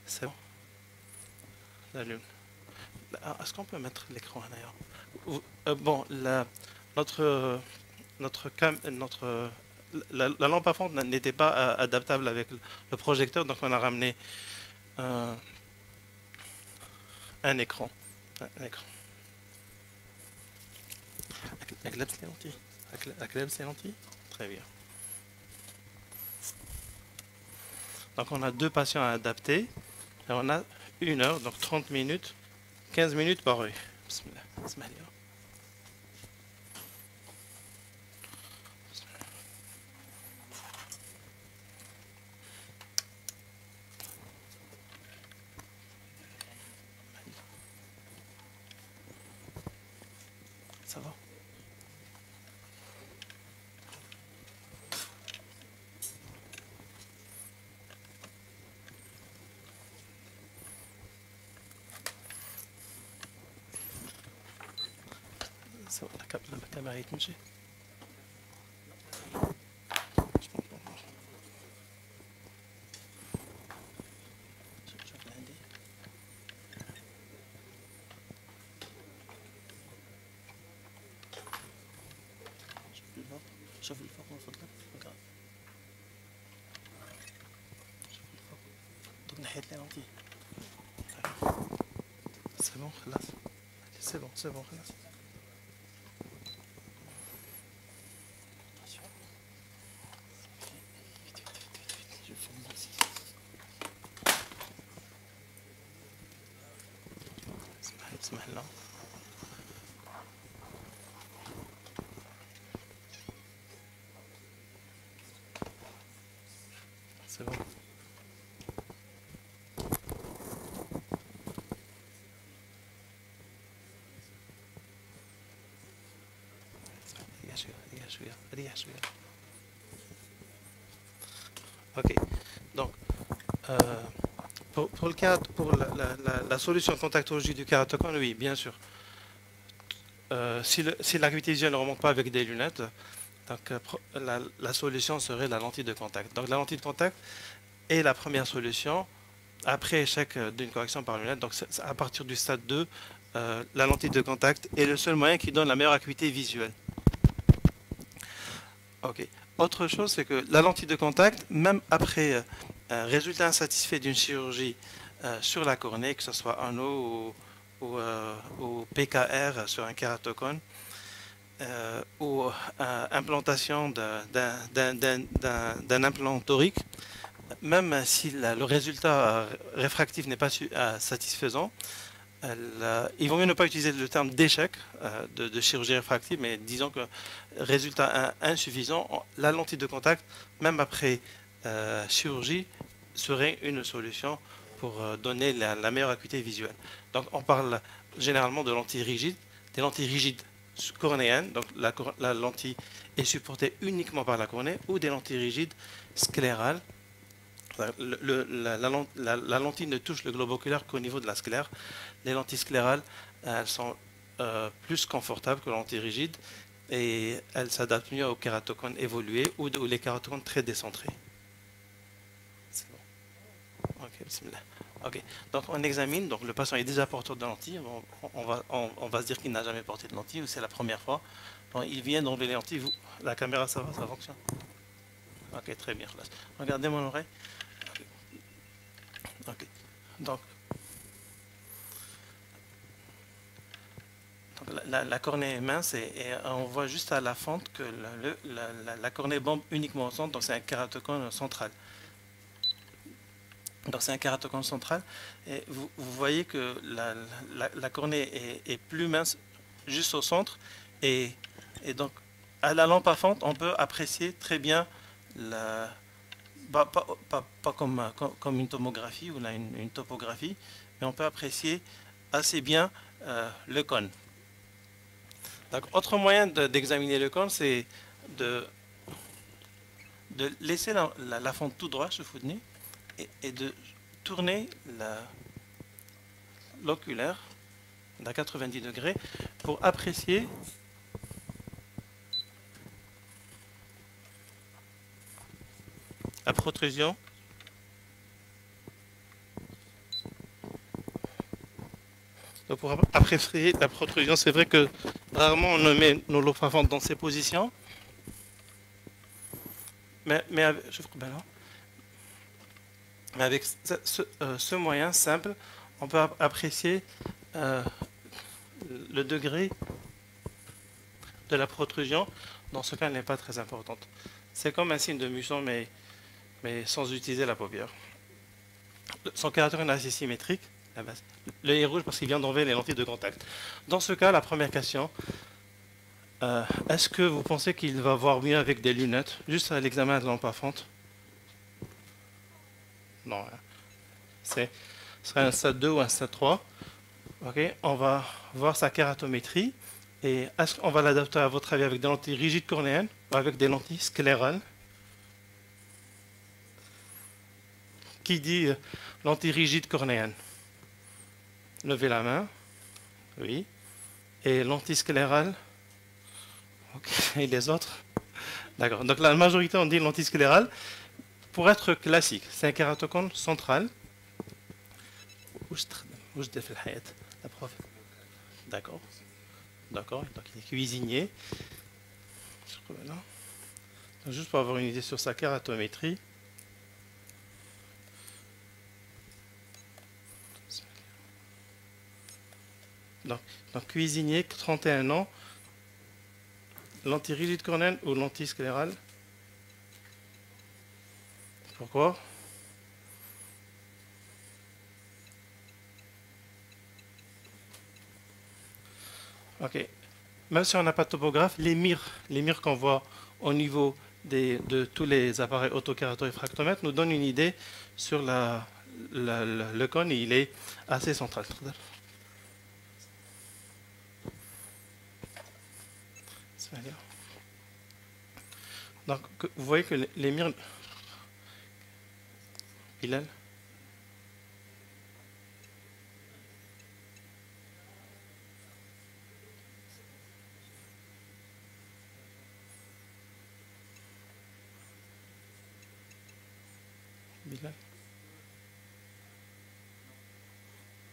C'est bon. J'allume. Est-ce qu'on peut mettre l'écran d'ailleurs? Bon, notre la lampe à fond n'était pas adaptable avec le projecteur, donc on a ramené un, un écran. Un écran. Acclame les lentilles. Acclame les lentilles. Très bien. Donc on a deux patients à adapter. Et on a 1 heure, donc 30 minutes, 15 minutes par œil. Bismillah. Bismillah. Ça va? Ça va, la caméra est touchée. شوف الفوق من فضلك وقعد شوف الفوق دوك ناحية لي لونتي سي بون خلاص سي بون خلاص اسمح لنا سي بون ريح شوية. Ok, donc pour la solution contactologie du kératocone, oui, bien sûr. Si l'acuité visuelle ne remonte pas avec des lunettes, donc, la solution serait la lentille de contact. Donc la lentille de contact est la première solution après échec d'une correction par lunette. Donc à partir du stade 2, la lentille de contact est le seul moyen qui donne la meilleure acuité visuelle. Ok. Autre chose, c'est que la lentille de contact, même après résultat insatisfait d'une chirurgie sur la cornée, que ce soit en eau ou PKR sur un kératocone, ou implantation d'un implant torique, même si le résultat réfractif n'est pas satisfaisant, il vaut mieux ne pas utiliser le terme d'échec de chirurgie réfractive, mais disons que résultat insuffisant, la lentille de contact, même après chirurgie, serait une solution pour donner la meilleure acuité visuelle. Donc on parle généralement de lentilles rigides, des lentilles rigides cornéennes, donc la lentille est supportée uniquement par la cornée, ou des lentilles rigides sclérales. La lentille ne touche le globe oculaire qu'au niveau de la sclère. Les lentilles sclérales, elles sont plus confortables que les lentilles rigides et elles s'adaptent mieux aux kératocones évolués ou les kératocones très décentrés. C'est bon. Ok, bismillah. Ok, donc on examine, donc le patient est déjà porteur de lentilles, on va se dire qu'il n'a jamais porté de lentilles ou c'est la première fois. Donc, il vient d'enlever les lentilles, la caméra ça va, ça fonctionne? Ok, très bien. Regardez mon oreille. Ok, donc la cornée est mince et on voit juste à la fente que la cornée bombe uniquement au centre, donc c'est un kératocone central. Donc c'est un kératocone central et vous voyez que la cornée est plus mince juste au centre et donc à la lampe à fente on peut apprécier très bien pas comme une tomographie ou une topographie, mais on peut apprécier assez bien le cône. Donc, autre moyen d'examiner le cône, c'est de laisser la fente tout droit sur le nez et de tourner l'oculaire à 90 degrés pour apprécier la protrusion Donc pour apprécier la protrusion, c'est vrai que rarement on met nos lots fentes dans ces positions. Je trouve bien là. Mais avec ce moyen simple, on peut apprécier euh, le degré de la protrusion. Dans ce cas, elle n'est pas très importante. C'est comme un signe de muson, mais sans utiliser la paupière. Son caractère est assez symétrique. L'œil est rouge parce qu'il vient d'enlever les lentilles de contact. Dans ce cas, la première question, est-ce que vous pensez qu'il va voir mieux avec des lunettes, juste à l'examen de lampe à fente? Non. Hein. Ce serait un stade 2 ou un stade 3. Okay. On va voir sa kératométrie. Et est-ce qu'on va l'adapter, à votre avis, avec des lentilles rigides cornéennes ou avec des lentilles sclérales? Qui dit lentilles rigides cornéennes? Levez la main. Oui. Et lentilles sclérales? Okay. Et les autres? D'accord. Donc la majorité, on dit lentilles sclérales. Pour être classique, c'est un kératocone central. La prof. D'accord. D'accord. Donc il est cuisinier. Donc, juste pour avoir une idée sur sa kératométrie. Donc cuisinier, 31 ans. Lentille rigide cornéenne ou lentille sclérale? Pourquoi? Ok. Même si on n'a pas de topographe, les mires qu'on voit au niveau de tous les appareils autokérato-réfractomètres nous donnent une idée sur le cône et il est assez central. Donc, vous voyez que les mires... Bilal? Bilal?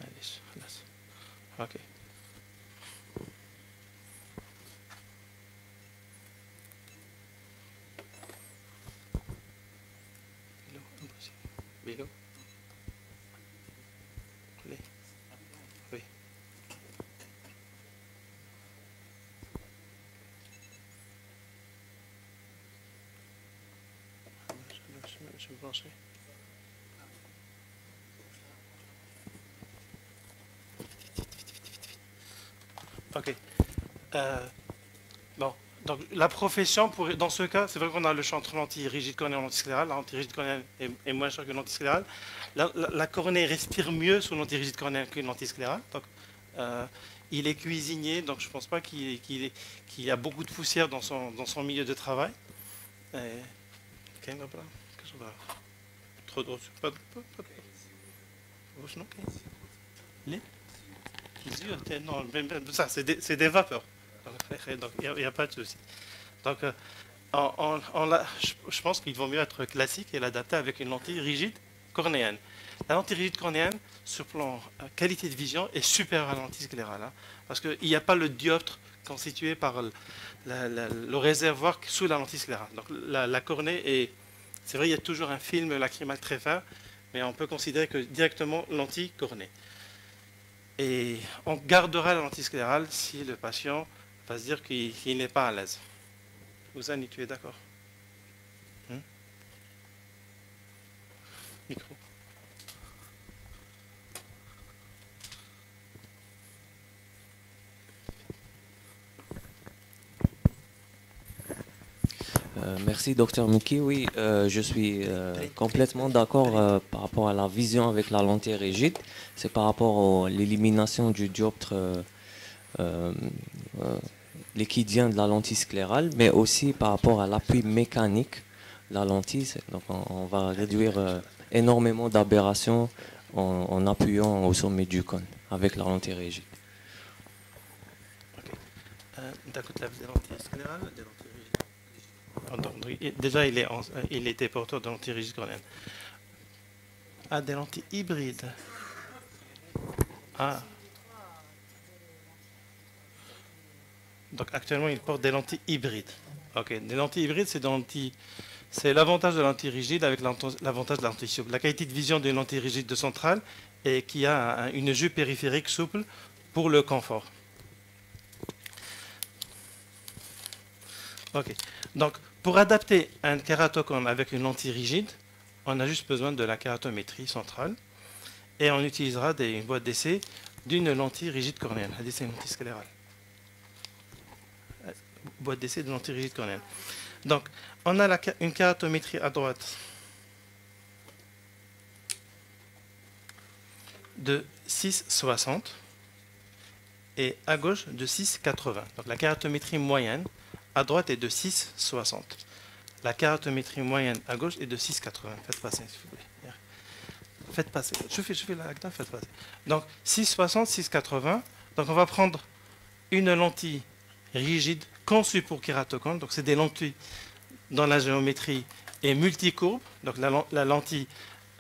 معليش خلاص. اوكي. Bilo? Oui. Oui. Je vais brancher. Ok. Bon. Donc la profession, dans ce cas, c'est vrai qu'on a le champ entre lentilles rigide cornéenne et lentilles sclérale. La lentille rigide cornéenne est moins chère que la lentille sclérale. La cornée respire mieux sous lentille rigide cornéenne qu'une lentille sclérale. Donc, il est cuisinier, donc je ne pense pas qu'il y a beaucoup de poussière dans son milieu de travail. Trop d'eau. Pas de non, ça, c'est des vapeurs. Donc, il n'y a pas de souci. Donc, je pense qu'il vaut mieux être classique et l'adapter avec une lentille rigide cornéenne. La lentille rigide cornéenne, sur plan qualité de vision, est supérieure à la lentille sclérale. Hein, parce qu'il n'y a pas le dioptre constitué par le réservoir sous la lentille sclérale. Donc, la cornée est... C'est vrai, il y a toujours un film lacrymal très fin, mais on peut considérer que directement lentille cornée. Et on gardera la lentille sclérale si le patient va se dire qu'il n'est pas à l'aise. Ousani, tu es d'accord? Micro. Merci, docteur Miki. Oui, je suis complètement d'accord par rapport à la vision avec la lentille rigide. C'est par rapport à l'élimination du dioptre liquidien de la lentille sclérale, mais aussi par rapport à l'appui mécanique de la lentille. Donc, on va réduire énormément d'aberrations en appuyant au sommet du cône avec la lentille rigide. D'accord, la lentille sclérale, des lentilles rigides. Déjà, il était porteur de lentilles rigides cornéennes. Ah, des lentilles hybrides. Ah. Donc actuellement, il porte des lentilles hybrides. Ok, des lentilles hybrides, c'est l'avantage de la lentille rigide avec l'avantage de la lentille souple. La qualité de vision d'une lentille rigide de centrale et qui a une jupe périphérique souple pour le confort. Ok, donc pour adapter un kératocone avec une lentille rigide, on a juste besoin de la kératométrie centrale et on utilisera une boîte d'essai d'une lentille rigide cornéenne. C'est une lentille sclérale. Boîte d'essai de lentille rigide cornéenne. Donc, on a une kératométrie à droite de 6,60 et à gauche de 6,80. Donc, la kératométrie moyenne à droite est de 6,60. La kératométrie moyenne à gauche est de 6,80. Faites passer, s'il vous plaît. Faites passer. Je fais la acta, faites passer. Donc, 6,60, 6,80. Donc, on va prendre une lentille rigide conçue pour kératocone. Donc, c'est des lentilles dans la géométrie est multicourbe. Donc, la lentille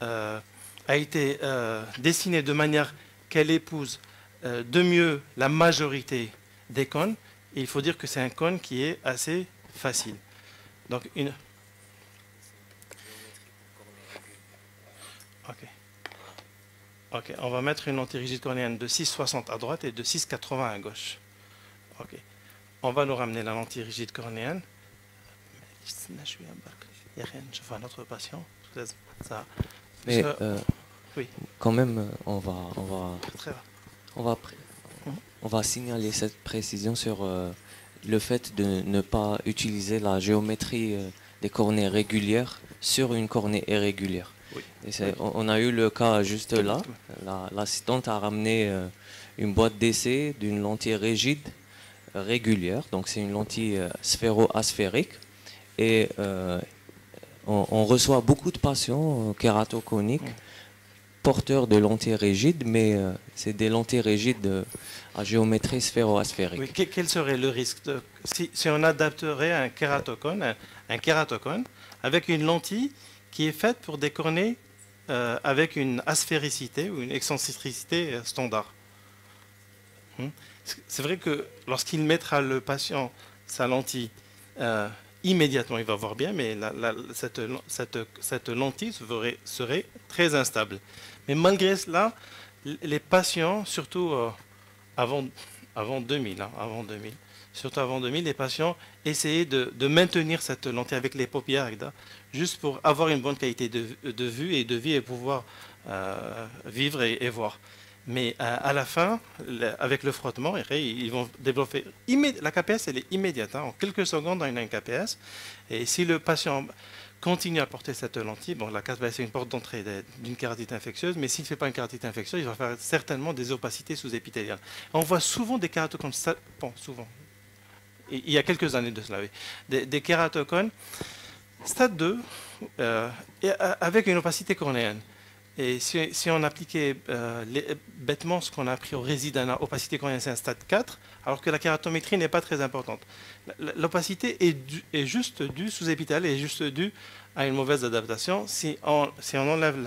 a été dessinée de manière qu'elle épouse de mieux la majorité des cônes. Et il faut dire que c'est un cône qui est assez facile. Donc, Ok, on va mettre une lentille rigide cornéenne de 6,60 à droite et de 6,80 à gauche. Ok, on va nous ramener la lentille rigide cornéenne. Je fais un autre patient. Ça. Mais oui. Quand même, on va signaler cette précision sur le fait de ne pas utiliser la géométrie des cornées régulières sur une cornée irrégulière. Oui. Et on a eu le cas juste là. L'assistante a ramené une boîte d'essai d'une lentille rigide régulière. Donc c'est une lentille sphéro-asphérique. Et on reçoit beaucoup de patients kératoconiques porteurs de lentilles rigides, mais c'est des lentilles rigides à géométrie sphéro-asphérique. Oui, quel serait le risque si on adapterait un kératocone avec une lentille qui est faite pour des cornées avec une asphéricité ou une excentricité standard? C'est vrai que lorsqu'il mettra le patient sa lentille, immédiatement il va voir bien, mais cette lentille serait très instable. Mais malgré cela, les patients, surtout avant 2000, surtout avant 2000, les patients essayaient de maintenir cette lentille avec les paupières, juste pour avoir une bonne qualité de vue et de vie et pouvoir vivre et voir. Mais à la fin, avec le frottement, ils vont développer. La KPS, elle est immédiate. En quelques secondes, on a une KPS. Et si le patient continue à porter cette lentille, bon, la KPS, c'est une porte d'entrée d'une kératite infectieuse, mais s'il ne fait pas une kératite infectieuse, il va faire certainement des opacités sous-épithéliales. On voit souvent des kératocones, souvent, il y a quelques années de cela, oui, des kératocones stade 2 avec une opacité cornéenne. Et si on appliquait bêtement ce qu'on a appris au résidana, opacité cornéenne, c'est un stade 4, alors que la kératométrie n'est pas très importante. L'opacité est juste due, sous-épithéliale, est juste due à une mauvaise adaptation. Si on enlève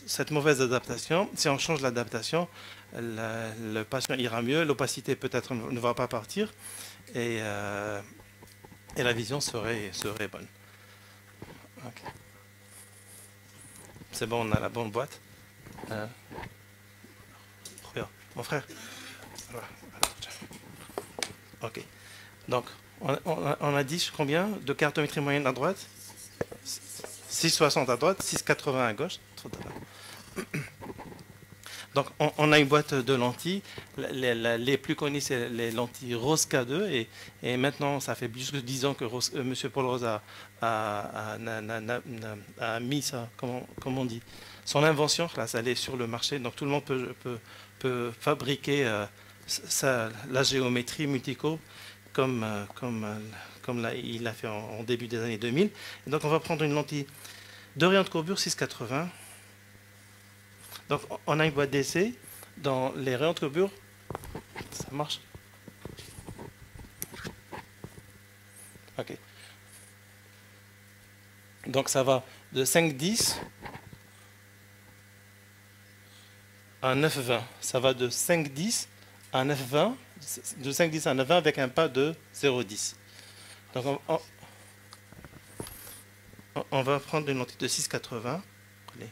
cette mauvaise adaptation, si on change l'adaptation, le patient ira mieux, l'opacité peut-être ne va pas partir, et la vision serait bonne. Okay. C'est bon, on a la bonne boîte. Mon frère. Ok. Donc, on a dit combien de kératométrie moyenne à droite? 6,60 à droite, 6,80 à gauche. Donc, on a une boîte de lentilles. Les plus connues, c'est les lentilles Rose K2. Et maintenant, ça fait plus de 10 ans que M. Paul Rose a mis ça, comment on dit, son invention. Là, ça est sur le marché. Donc, tout le monde peut fabriquer la géométrie multicourbe comme là, il l'a fait en début des années 2000. Et donc, on va prendre une lentille d'oriente courbure 6,80. Donc, on a une boîte d'essai dans les rayons de courbure. Ça marche? Ok. Donc, ça va de 5,10 à 9,20. Ça va de 5,10 à 9,20. de 5,10 à 9,20 avec un pas de 0,10. Donc on va prendre une lentille de 6,80. Allez.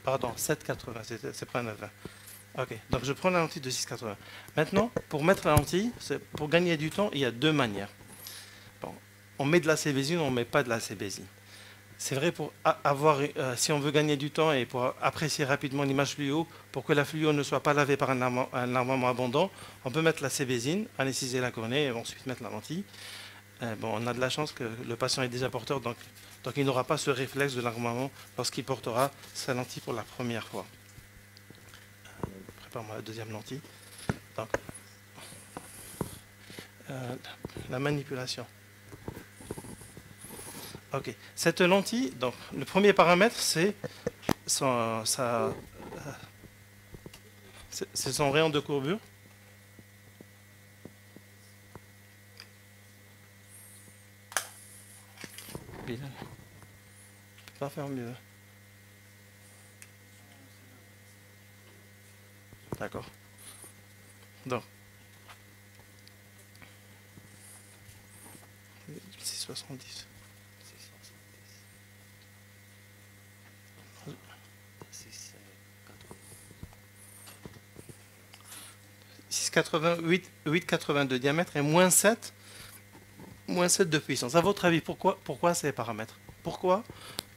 Pardon, 7,80, c'est pas 9,20. Ok, donc je prends la lentille de 6,80. Maintenant, pour mettre la lentille, pour gagner du temps, il y a deux manières. Bon, on met de la cébésine ou on ne met pas de la cébésine. C'est vrai, pour avoir, si on veut gagner du temps et pour apprécier rapidement l'image fluo, pour que la fluo ne soit pas lavée par un armement abondant, on peut mettre la cébésine, anesthésier la cornée et ensuite mettre la lentille. Bon, on a de la chance que le patient est déjà porteur, donc il n'aura pas ce réflexe de l'armement lorsqu'il portera sa lentille pour la première fois. Prépare-moi la deuxième lentille. Donc, la manipulation. Ok, cette lentille, donc le premier paramètre, c'est son rayon de courbure. Je ne peux pas faire mieux. D'accord. Donc, 6,70. 6,80, 8,80 de diamètre et moins 7 de puissance. À votre avis, pourquoi ces paramètres? Pourquoi,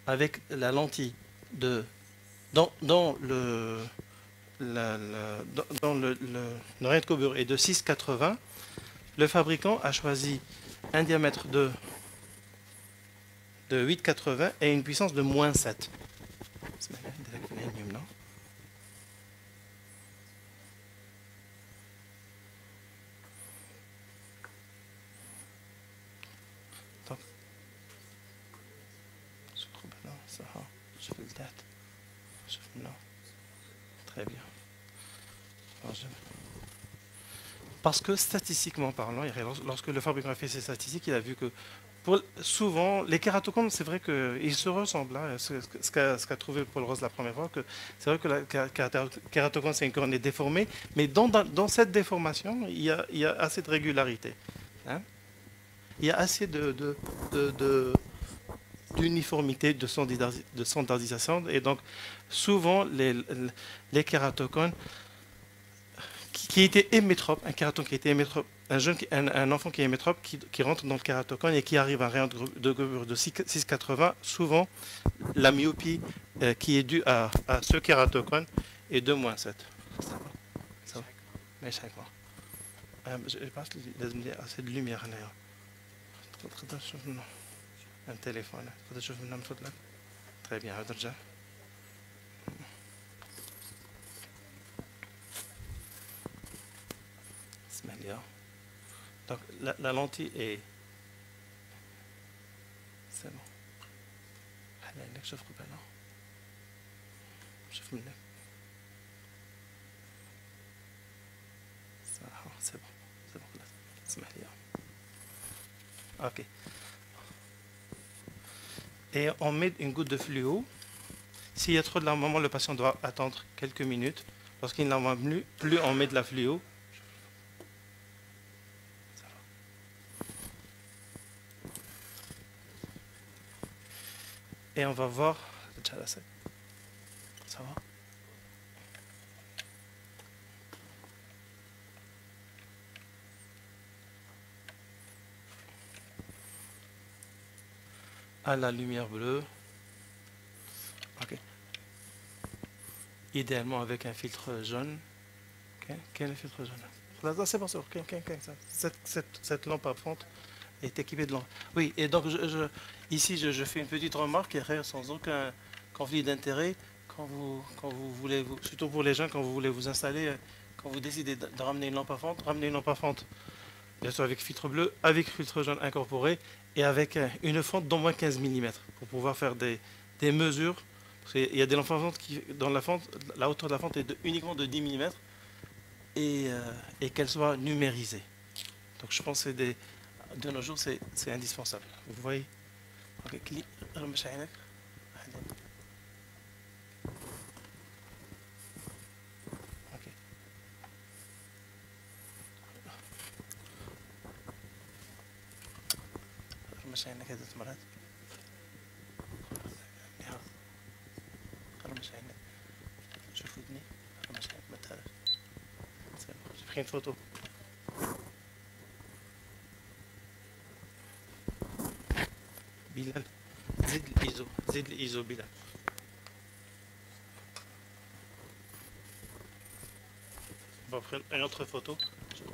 avec la lentille dans le rayon de courbure est de 6,80, le fabricant a choisi un diamètre de 8,80 et une puissance de moins 7. Très bien. Parce que statistiquement parlant, lorsque le fabricant a fait ses statistiques, il a vu que souvent, les kératocones, c'est vrai qu'ils se ressemblent. Hein, ce qu'a trouvé Paul Rose la première fois, c'est vrai que la kératocone, c'est une cornée déformée, mais dans cette déformation, il y a assez de régularité. Hein. Il y a assez d'uniformité, de standardisation, et donc souvent les kératocones qui était hémétrope, un kératocone qui était hémétrope, un enfant qui est hémétrope, qui rentre dans le kératocone et qui arrive à un rayon de courbure de 6,80, souvent la myopie qui est due à ce kératocone est de moins 7. Ça va? Ça va? Mais chaque fois. Je pense qu'il y a assez de lumière là. Un téléphone. Très bien. Donc la lentille est... C'est bon. C'est bon. C'est bon. Ok. Et on met une goutte de fluo. S'il y a trop de l'armement, le patient doit attendre quelques minutes. Lorsqu'il n'en va plus, on met de la fluo. Et on va voir. Ça va? À la lumière bleue. Ok. Idéalement avec un filtre jaune. Okay. Quel est le filtre jaune? C'est bon, c'est ok. Cette lampe à fente est équipée de lampe. Oui, et donc ici je fais une petite remarque sans aucun conflit d'intérêt. Quand vous voulez, surtout pour les gens, quand vous voulez vous installer, quand vous décidez de ramener une lampe à fente, ramenez une lampe à fente, bien sûr avec filtre bleu, avec filtre jaune incorporé et avec une fente d'au moins 15 mm pour pouvoir faire des mesures. Parce qu'il y a des lampes à fente qui, dans la fente, la hauteur de la fente est uniquement de 10 mm. et qu'elle soit numérisée. Donc je pense que de nos jours, c'est indispensable. Vous voyez? Ok, رمش عينك. Ok. رمش عينك عدة مرات. رمش عينك. شوف ودني. رمش عينك ما تهرش. J'ai pris une photo. Bilal, زد الإيزو Bilal. On va prendre une autre photo. شوف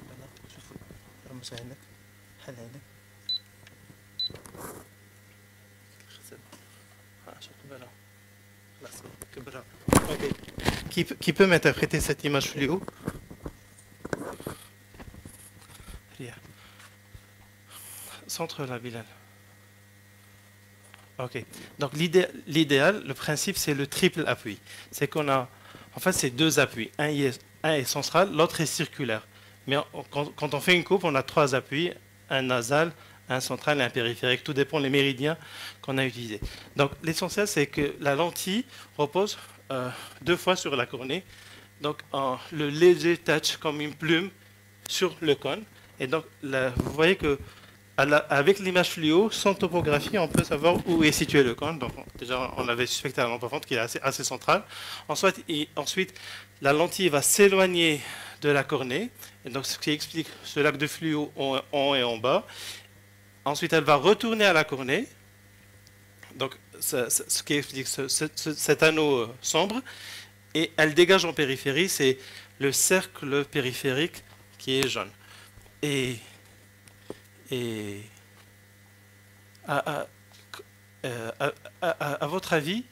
رمش عينك. حل عينك. Okay. Qui peut m'interpréter cette image fluo? Centre là, Bilal. Ok. Donc l'idéal, le principe, c'est le triple appui. C'est qu'on a, en fait, c'est deux appuis. Un est central, l'autre est circulaire. Mais quand on fait une coupe, on a trois appuis, un nasal, un central et un périphérique. Tout dépend des méridiens qu'on a utilisés. Donc l'essentiel, c'est que la lentille repose deux fois sur la cornée. Donc le léger touch comme une plume sur le cône. Et donc vous voyez que avec l'image fluo, sans topographie, on peut savoir où est situé le cône. Donc déjà, on avait suspecté à la lampe avant qu'il est assez central. Ensuite, la lentille va s'éloigner de la cornée. Et donc, ce qui explique ce lac de fluo en haut et en bas. Ensuite, elle va retourner à la cornée. Donc, ce qui explique cet anneau sombre. Et elle dégage en périphérie, c'est le cercle périphérique qui est jaune. Et à votre avis,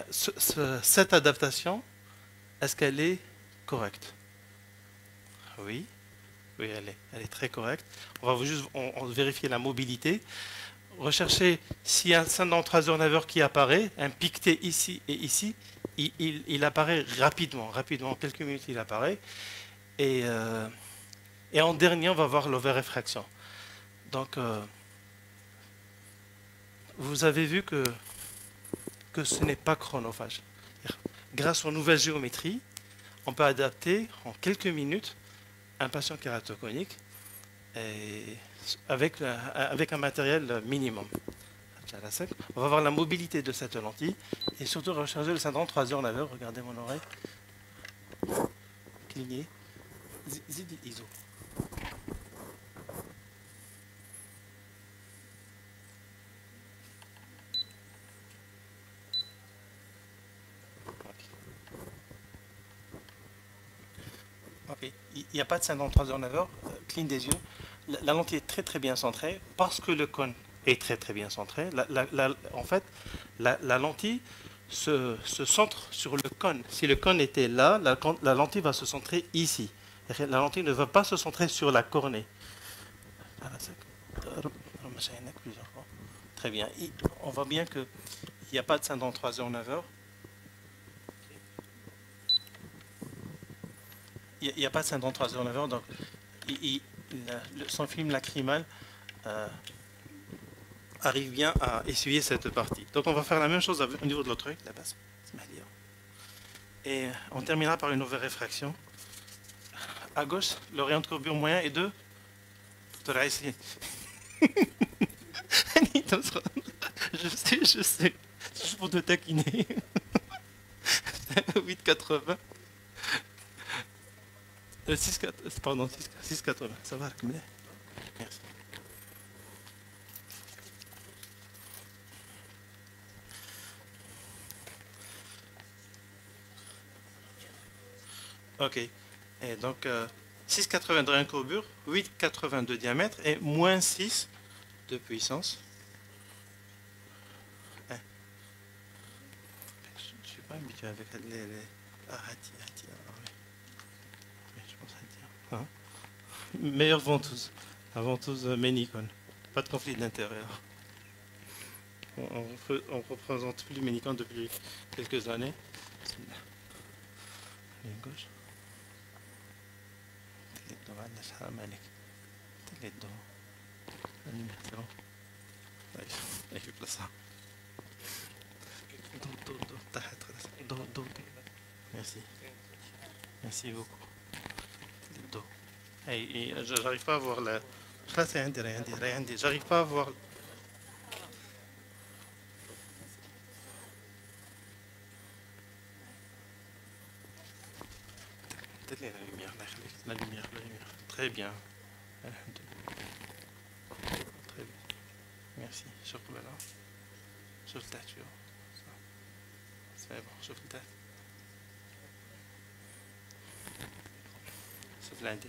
cette adaptation, est-ce qu'elle est correcte? Oui, oui, elle est très correcte. On va juste vérifier la mobilité. Recherchez s'il y a un syndrome 3h-9h qui apparaît, un piqueté ici et ici, il apparaît rapidement, en quelques minutes il apparaît. Et en dernier, on va voir l'overréfraction. Donc, vous avez vu que ce n'est pas chronophage. Grâce aux nouvelles géométries, on peut adapter en quelques minutes un patient kératoconique avec un matériel minimum. On va voir la mobilité de cette lentille et surtout recharger le syndrome 3h-9h. Regardez mon oreille. Cligner. Zid ISO. Okay. Il n'y a pas de syndrome 3h-9h. Cligne des yeux. La lentille est très très bien centrée parce que le cône est très très bien centré. En fait, la lentille se centre sur le cône. Si le cône était là, la lentille va se centrer ici. La lentille ne va pas se centrer sur la cornée. Très bien. On voit bien qu'il n'y a pas de syndrome 3h-9h. Il n'y a pas de syndrome 3h-9h, donc son film lacrymal arrive bien à essuyer cette partie. Donc on va faire la même chose au niveau de l'autre œil, la base. Et on terminera par une overréfraction. À gauche, l'orient de courbure moyen est de... Je sais. C'est pour te taquiner. 8,80. 6,80. Ça va, merci. Ok. Et donc, 6,80 de courbure, 8,80 de diamètre et moins 6 de puissance. Je ne suis pas habitué avec les... Je pense à dire. Meilleure ventouse. La ventouse Ménicone. Pas de conflit d'intérieur. On ne représente plus Ménicone depuis quelques années. Gauche. معلش حرام عليك. تلقى الضوء. c'est bon. أي في بلاصة. ضوء تحت خلاص. ضوء. Merci. Merci beaucoup. Le dos. Et j'arrive pas à voir la. Ça c'est rien dit. J'arrive pas à voir. Peut-être la lumière. Très bien. Très bien. Merci. شوف là. شوف تحت شو. C'est bon. شوف تحت. شوف لعندي.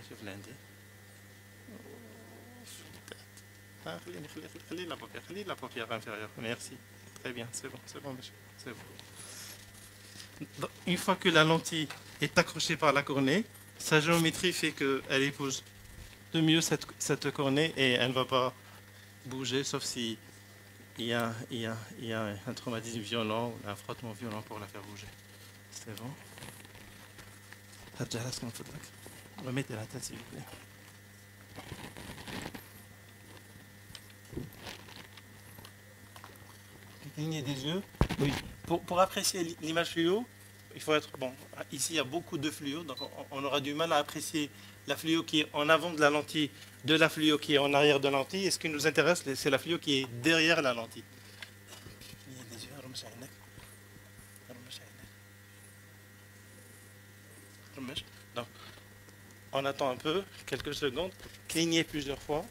خلي la paupière inférieure. Merci. Très bien, c'est bon, monsieur. C'est bon. Une fois que la lentille est accrochée par la cornée, sa géométrie fait qu'elle épouse de mieux cette cornée et elle ne va pas bouger, sauf si il y a un traumatisme violent ou un frottement violent pour la faire bouger. C'est bon. Remettez la tête, s'il vous plaît. Cligner des yeux. Oui. Pour apprécier l'image fluo, il faut être bon. Ici, il y a beaucoup de fluo, donc on aura du mal à apprécier la fluo qui est en avant de la lentille, de la fluo qui est en arrière de la lentille. Et ce qui nous intéresse, c'est la fluo qui est derrière la lentille. Cligner des yeux. Donc, on attend un peu, quelques secondes, cligner plusieurs fois.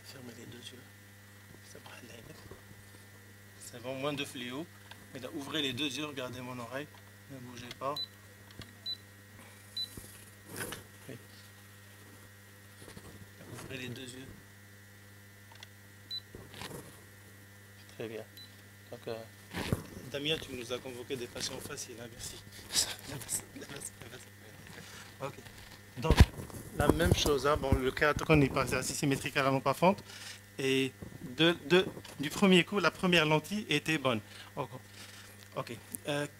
Fermez les deux yeux. C'est bon, moins de fléau. Mais là, ouvrez les deux yeux, regardez mon oreille. Ne bougez pas. Oui. Ouvrez les deux yeux. Très bien. Donc, Damien, tu nous as convoqué des patients faciles, hein, merci. Ok. Donc, la même chose, hein, bon, le kératocone est passé assez symétrique à la lampe à fente. Et du premier coup, la première lentille était bonne. Ok.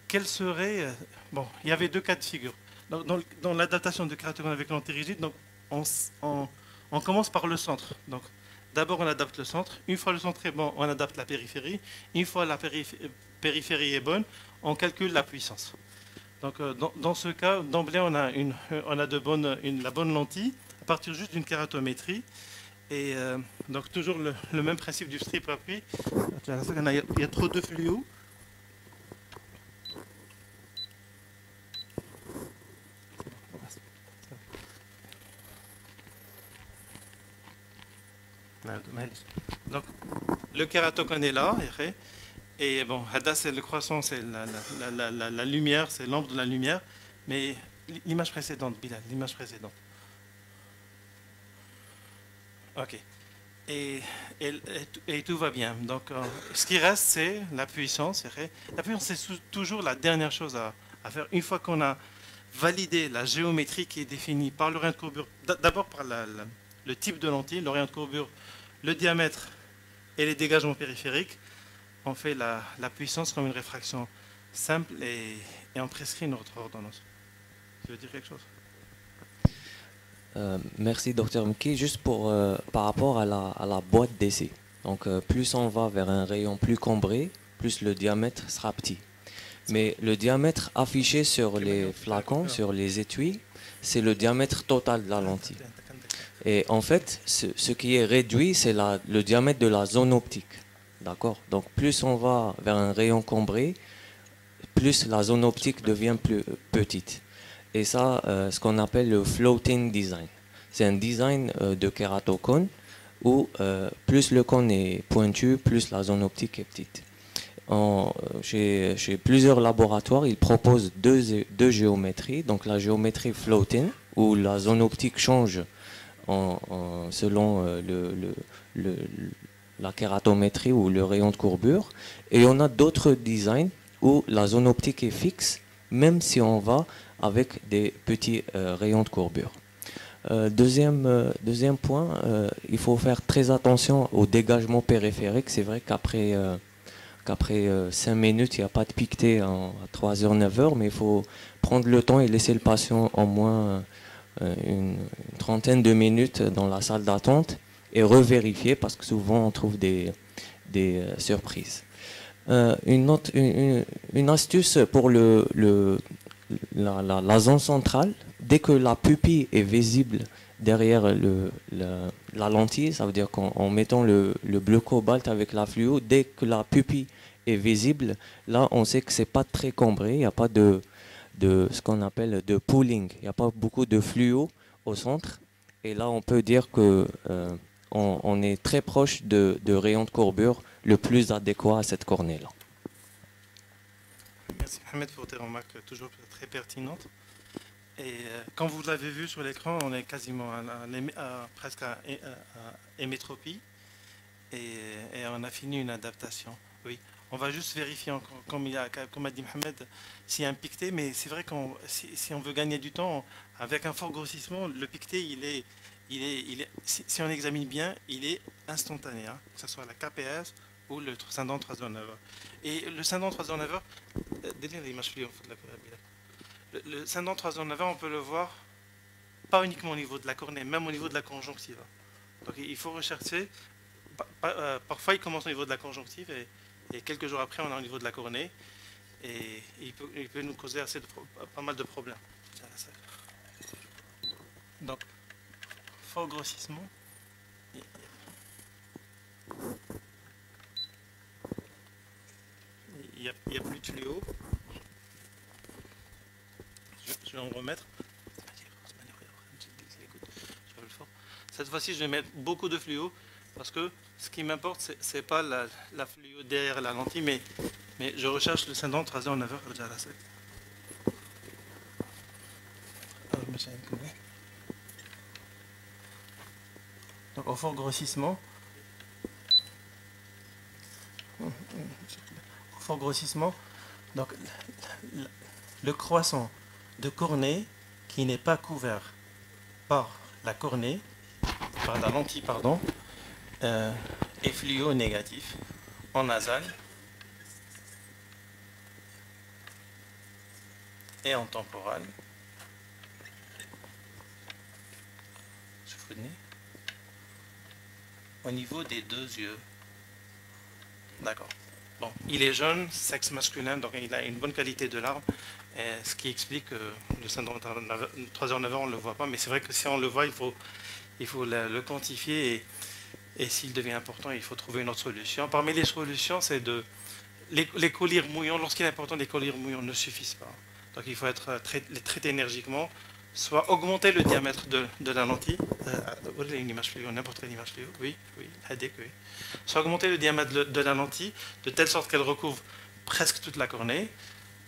Quel serait. Bon, il y avait deux cas de figure. Dans l'adaptation de kératocone avec lentille rigide, donc, on commence par le centre. Donc, d'abord, on adapte le centre. Une fois le centre est bon, on adapte la périphérie. Une fois la périphérie est bonne, on calcule la puissance. Donc, dans ce cas, d'emblée, on a la bonne lentille à partir juste d'une kératométrie. Et donc, toujours le même principe du strip appui. Il y a trop de fluo. Donc, le kératocone est là. Et bon, Hada, c'est le croissant, c'est la lumière, c'est l'ombre de la lumière. Mais l'image précédente, Bilal, l'image précédente. Ok. Et tout va bien. Donc, ce qui reste, c'est la puissance. La puissance, c'est toujours la dernière chose à faire. Une fois qu'on a validé la géométrie qui est définie par l'orient de courbure, d'abord par le type de lentille, l'orient de courbure, le diamètre et les dégagements périphériques, on fait la puissance comme une réfraction simple et on prescrit notre ordonnance. Tu veux dire quelque chose? Merci Dr Mki. Juste par rapport à la boîte d'essai. Donc plus on va vers un rayon plus cambré, plus le diamètre sera petit. Mais le diamètre affiché sur les flacons, sur les étuis, c'est le diamètre total de la lentille. Et en fait, ce qui est réduit, c'est le diamètre de la zone optique. D'accord? Donc plus on va vers un rayon cambré, plus la zone optique devient plus petite. Et ça, ce qu'on appelle le floating design. C'est un design de kératocone où plus le cône est pointu, plus la zone optique est petite. Chez plusieurs laboratoires, ils proposent deux géométries. Donc la géométrie floating, où la zone optique change selon la kératométrie ou le rayon de courbure. Et on a d'autres designs où la zone optique est fixe, même si on va avec des petits rayons de courbure. Deuxième point, il faut faire très attention au dégagement périphérique. C'est vrai qu'après qu'après 5 minutes, il n'y a pas de piqueté à 3h, 9h, mais il faut prendre le temps et laisser le patient au moins une trentaine de minutes dans la salle d'attente et revérifier parce que souvent on trouve des surprises. Une astuce pour la zone centrale, dès que la pupille est visible derrière la lentille, ça veut dire qu'en mettant le bleu cobalt avec la fluo, dès que la pupille est visible, là on sait que c'est pas très cambré, il n'y a pas de ce qu'on appelle de pooling, il n'y a pas beaucoup de fluo au centre, et là on peut dire que on est très proche de rayon de courbure le plus adéquat à cette cornée-là. Merci Mohamed pour tes remarques toujours très pertinentes. Et quand vous l'avez vu sur l'écran, on est quasiment presque à hémétropie et on a fini une adaptation. Oui, on va juste vérifier, comme a dit Mohamed, s'il y a un piqueté, mais c'est vrai que si on veut gagner du temps, avec un fort grossissement, le piqueté, si on examine bien, il est instantané, hein, que ce soit la KPS ou le syndrome 309. Et le syndrome 309, le syndrome 309, on peut le voir pas uniquement au niveau de la cornée, même au niveau de la conjonctive. Donc il faut rechercher. Parfois, il commence au niveau de la conjonctive et quelques jours après, on est au niveau de la cornée. Et il peut nous causer pas mal de problèmes. Donc, fort grossissement. Il n'y a plus de fluo. Je vais en remettre. Cette fois-ci, je vais mettre beaucoup de fluo parce que ce qui m'importe, ce n'est pas la fluo derrière la lentille, mais je recherche le syndrome 309. Donc, au fort grossissement, donc le croissant de cornée qui n'est pas couvert par la cornée, par la lentille, pardon, est fluo négatif en nasal et en temporal. Au niveau des deux yeux. D'accord. Bon, il est jeune, sexe masculin, donc il a une bonne qualité de larmes, ce qui explique que le syndrome 3h9, on ne le voit pas, mais c'est vrai que si on le voit, il faut le quantifier et s'il devient important, il faut trouver une autre solution. Parmi les solutions, c'est les collyres mouillants. Lorsqu'il est important, les collyres mouillants ne suffisent pas. Donc il faut les traiter énergiquement, soit augmenter le diamètre de la lentille, une image fluo, n'importe quelle image fluo, oui, soit augmenter le diamètre de la lentille de telle sorte qu'elle recouvre presque toute la cornée,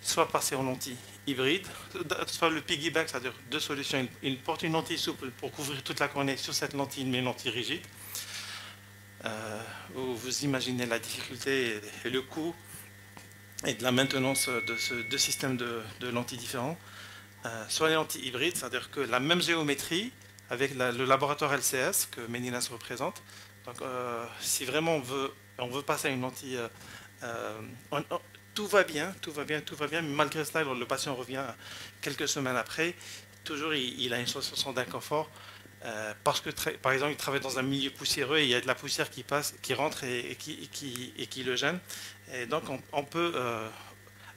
soit passer en lentille hybride, soit le piggyback, c'est-à-dire deux solutions, il porte une lentille souple pour couvrir toute la cornée sur cette lentille, mais une lentille rigide. Vous imaginez la difficulté et le coût et de la maintenance de ces deux systèmes de lentilles différents. Soit les lentilles hybrides, c'est-à-dire que la même géométrie avec le laboratoire LCS que Méninas représente. Donc, si vraiment on veut passer à une lentille, tout va bien, mais malgré cela, le patient revient quelques semaines après, toujours il a une sensation d'inconfort, parce que, par exemple, il travaille dans un milieu poussiéreux et il y a de la poussière qui passe, qui rentre et qui le gêne. Et donc, on peut...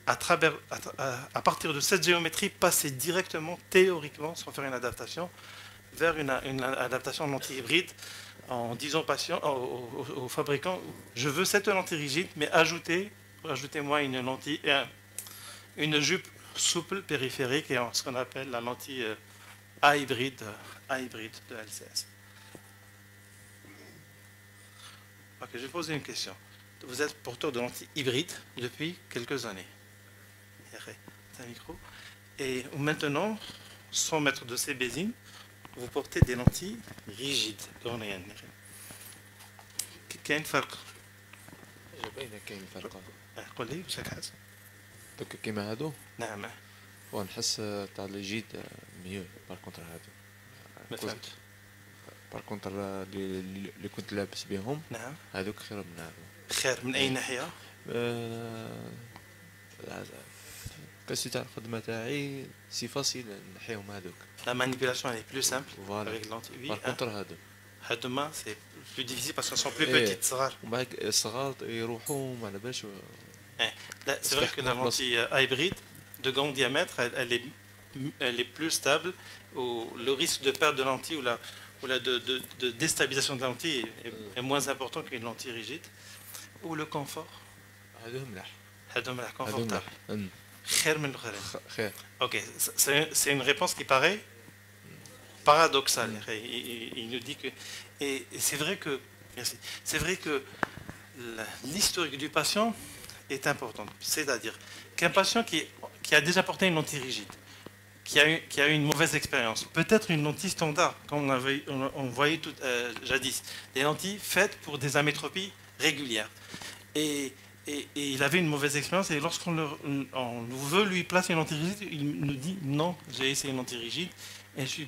à partir de cette géométrie, passer directement, théoriquement, sans faire une adaptation, vers une adaptation lentille hybride, en disant au patient, au fabricant, je veux cette lentille rigide, mais ajoutez-moi une lentille, une jupe souple périphérique, et ce qu'on appelle la lentille A-hybride de LCS. Ok, je vais poser une question. Vous êtes porteur de lentilles hybrides depuis quelques années. C'est un micro. Et maintenant, sans mettre de ces bésines, vous portez des lentilles rigides cornéennes. كاين فرق؟ باينه كاين فرق. قول لي واش حاس؟ دوك كيما هادو نعم. ونحس تاع الجيد ميو بار كونتر هادو. ما فهمت. بار كونتر اللي كنت لابس بهم نعم. هادوك خير من هادو. خير من اي ناحيه؟ كاسي تاع الخدمة تاعي سي فاسيل نحيهم هذوك. La manipulation elle est plus simple Voilà. avec l'anti. Oui, Par contre هذوك. demain c'est plus difficile parce qu'elles sont plus إيه. petites, صغار. ومن بعد الصغار يروحوا ما على بالش. Là, c'est vrai que la lentille hybride de grand diamètre, elle est plus stable. Le risque de perte de lentille de déstabilisation de la lentille est moins important qu'une lentille rigide. Ou le confort. هذوهم ملاح. هذوهم ملاح هذوهم confortable. ملاح. خير من الآخرين. خير. Ok, c'est une réponse qui paraît paradoxale. Il nous dit que et c'est vrai que merci. C'est vrai que l'historique du patient est importante. C'est-à-dire qu'un patient qui a déjà porté une lentille rigide, qui a eu une mauvaise expérience, peut-être une lentille standard, comme on voyait jadis, des lentilles faites pour des amétropies régulières. Et il avait une mauvaise expérience, et lorsqu'on veut lui placer une lentille rigide, il nous dit non, j'ai essayé une lentille rigide, et je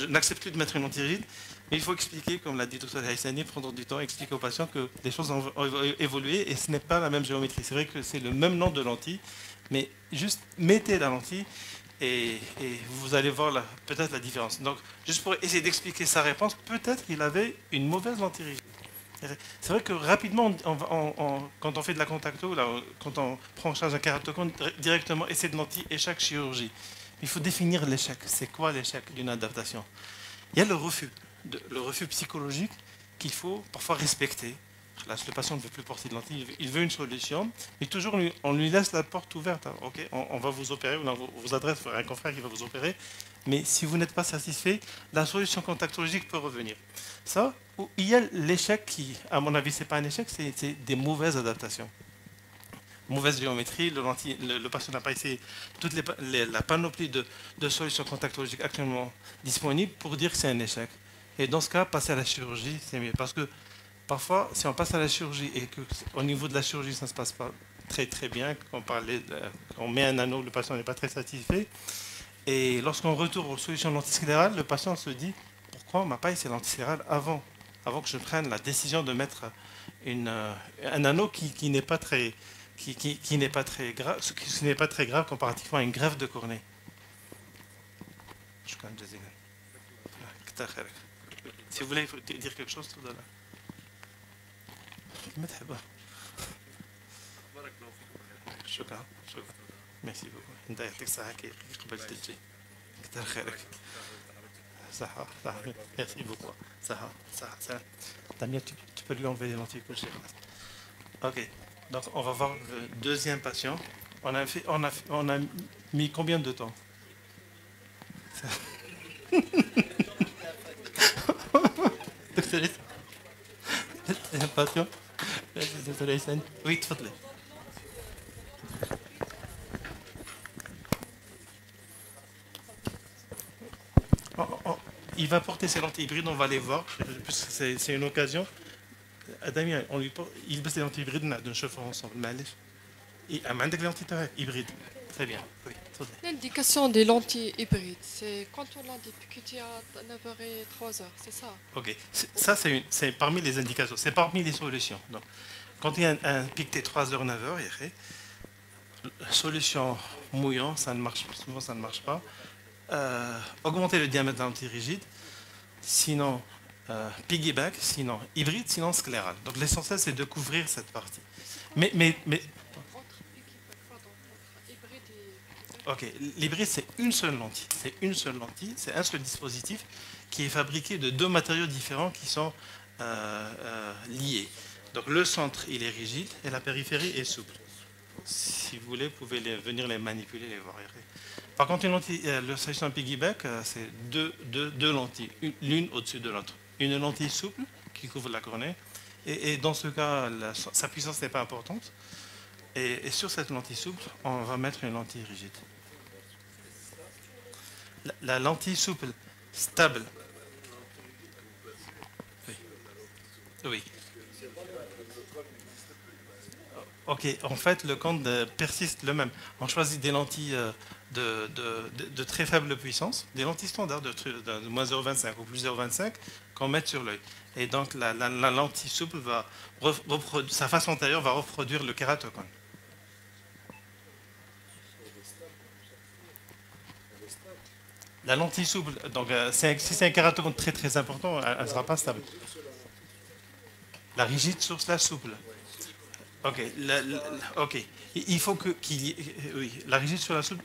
n'accepte plus de mettre une lentille rigide. Mais il faut expliquer, comme l'a dit Dr Haïssani, prendre du temps, expliquer aux patients que les choses ont évolué et ce n'est pas la même géométrie. C'est vrai que c'est le même nom de lentille, mais juste mettez la lentille et vous allez voir peut-être la différence. Donc, juste pour essayer d'expliquer sa réponse, peut-être qu'il avait une mauvaise lentille rigide. C'est vrai que rapidement, quand on fait de la contacto, quand on prend en charge un kératocone, directement, essai de lentille, échec, chirurgie. Il faut définir l'échec. C'est quoi l'échec d'une adaptation? Il y a le refus psychologique qu'il faut parfois respecter. Là, le patient ne veut plus porter de lentilles, il veut une solution, mais toujours on lui laisse la porte ouverte. Ok, on va vous opérer, on vous adresse un confrère qui va vous opérer, mais si vous n'êtes pas satisfait, la solution contactologique peut revenir. Ça, il y a l'échec qui, à mon avis, c'est pas un échec, c'est des mauvaises adaptations. Mauvaise géométrie, le patient n'a pas essayé toute la panoplie de solutions contactologiques actuellement disponibles pour dire que c'est un échec. Et dans ce cas, passer à la chirurgie, c'est mieux. Parce que parfois, si on passe à la chirurgie et qu'au niveau de la chirurgie, ça ne se passe pas très très bien, on met un anneau, le patient n'est pas très satisfait. Et lorsqu'on retourne aux solutions lentisclérales, le patient se dit pourquoi on ne m'a pas essayé lentisclérale avant que je prenne la décision de mettre un anneau qui n'est pas très grave, ce n'est pas très grave comparativement à une greffe de cornée. Si vous voulez dire quelque chose, tout à l'heure. شكرا ميرسي بوكو انت يعطيك الصحة كي قبل تجي كثر خيرك صحة صحة ميرسي بوكو صحة صحة Damien, tu peux lui enlever les lentilles que j'ai. Ok, donc on va voir le deuxième patient. On a mis combien de temps? Deuxième patient. Oui, تفضلي. Il va porter ses lentilles hybrides, on va les voir, puisque c'est une occasion. Damien, il baisse les lentilles hybrides, nous chauffons ensemble. Et عندك les lentilles hybrides. Très bien. Oui, l'indication des lentilles hybrides, c'est quand on a des piquetis à 9h et 3h, c'est ça? Ok, ça c'est parmi les indications, c'est parmi les solutions. Donc, quand il y a un piqueté 3h, 9h, solution mouillant, ça ne marche pas, souvent ça ne marche pas. Augmenter le diamètre de la lentille rigide, sinon piggyback, sinon hybride, sinon scléral. Donc l'essentiel c'est de couvrir cette partie. Mais ok, l'hybride c'est une seule lentille, c'est un seul dispositif qui est fabriqué de deux matériaux différents qui sont liés. Donc le centre il est rigide et la périphérie est souple. Si vous voulez, vous pouvez venir les manipuler, les voir. Par contre, le solution piggyback, c'est deux lentilles, l'une au-dessus de l'autre. Une lentille souple qui couvre la cornée, et dans ce cas, sa puissance n'est pas importante. Et sur cette lentille souple, on va mettre une lentille rigide. La lentille souple, stable. Oui. Ok, en fait, le compte persiste le même. On choisit des lentilles de très faible puissance, des lentilles standards de moins 0,25 ou plus 0,25, qu'on met sur l'œil. Et donc la lentille souple va sa face antérieure va reproduire le kératocone. La lentille souple, donc si c'est un kératocone très très important, elle ne sera pas stable. La rigide sur la souple. Ok, ok. Il faut qu'il y ait, oui, la rigide sur la souple.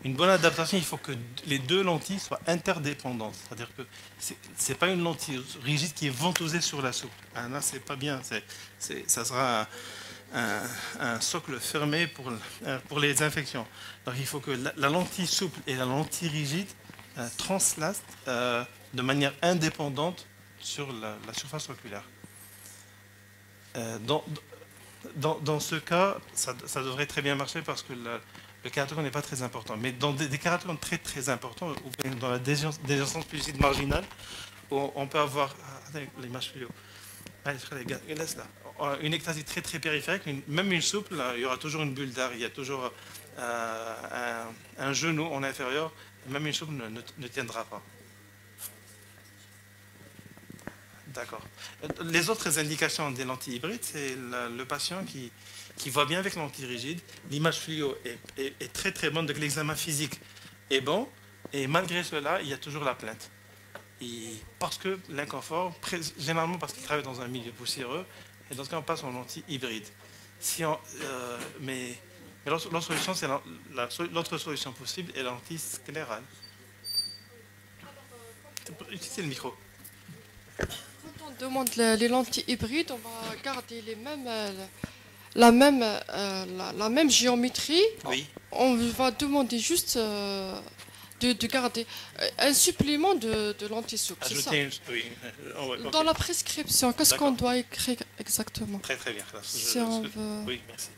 Une bonne adaptation, il faut que les deux lentilles soient interdépendantes. C'est-à-dire que c'est pas une lentille rigide qui est ventousée sur la souple. Ah, là, c'est pas bien. Ça sera un socle fermé pour les infections. Donc, il faut que la lentille souple et la lentille rigide translate de manière indépendante sur la surface oculaire. Dans ce cas, ça devrait très bien marcher parce que le kératocone n'est pas très important. Mais dans des kératocones très très importants, ou bien dans la dégenciation pellucide marginale, on peut avoir l'image fluo. Laisse là. Une ectasie très très périphérique, même une souple, là, il y aura toujours une bulle d'air, il y a toujours un genou en inférieur, même une souple ne tiendra pas. D'accord. Les autres indications des lentilles hybrides, c'est le patient qui voit bien avec la lentille rigide. L'image fluo est très très bonne, donc l'examen physique est bon, et malgré cela, il y a toujours la plainte. Parce que l'inconfort, généralement parce qu'il travaille dans un milieu poussiéreux, et dans ce cas, on passe en lentille hybride. Mais l'autre solution, c'est l'autre solution possible est la lentille sclérale. Utilisez le micro. Quand on demande les lentilles hybrides, on va garder la même géométrie. Oui. On va demander juste de garder un supplément de lentilles souples. C'est ça. Oui. Okay. Dans la prescription, qu'est-ce qu'on doit écrire exactement? Très très bien. Si on veut... Oui, merci.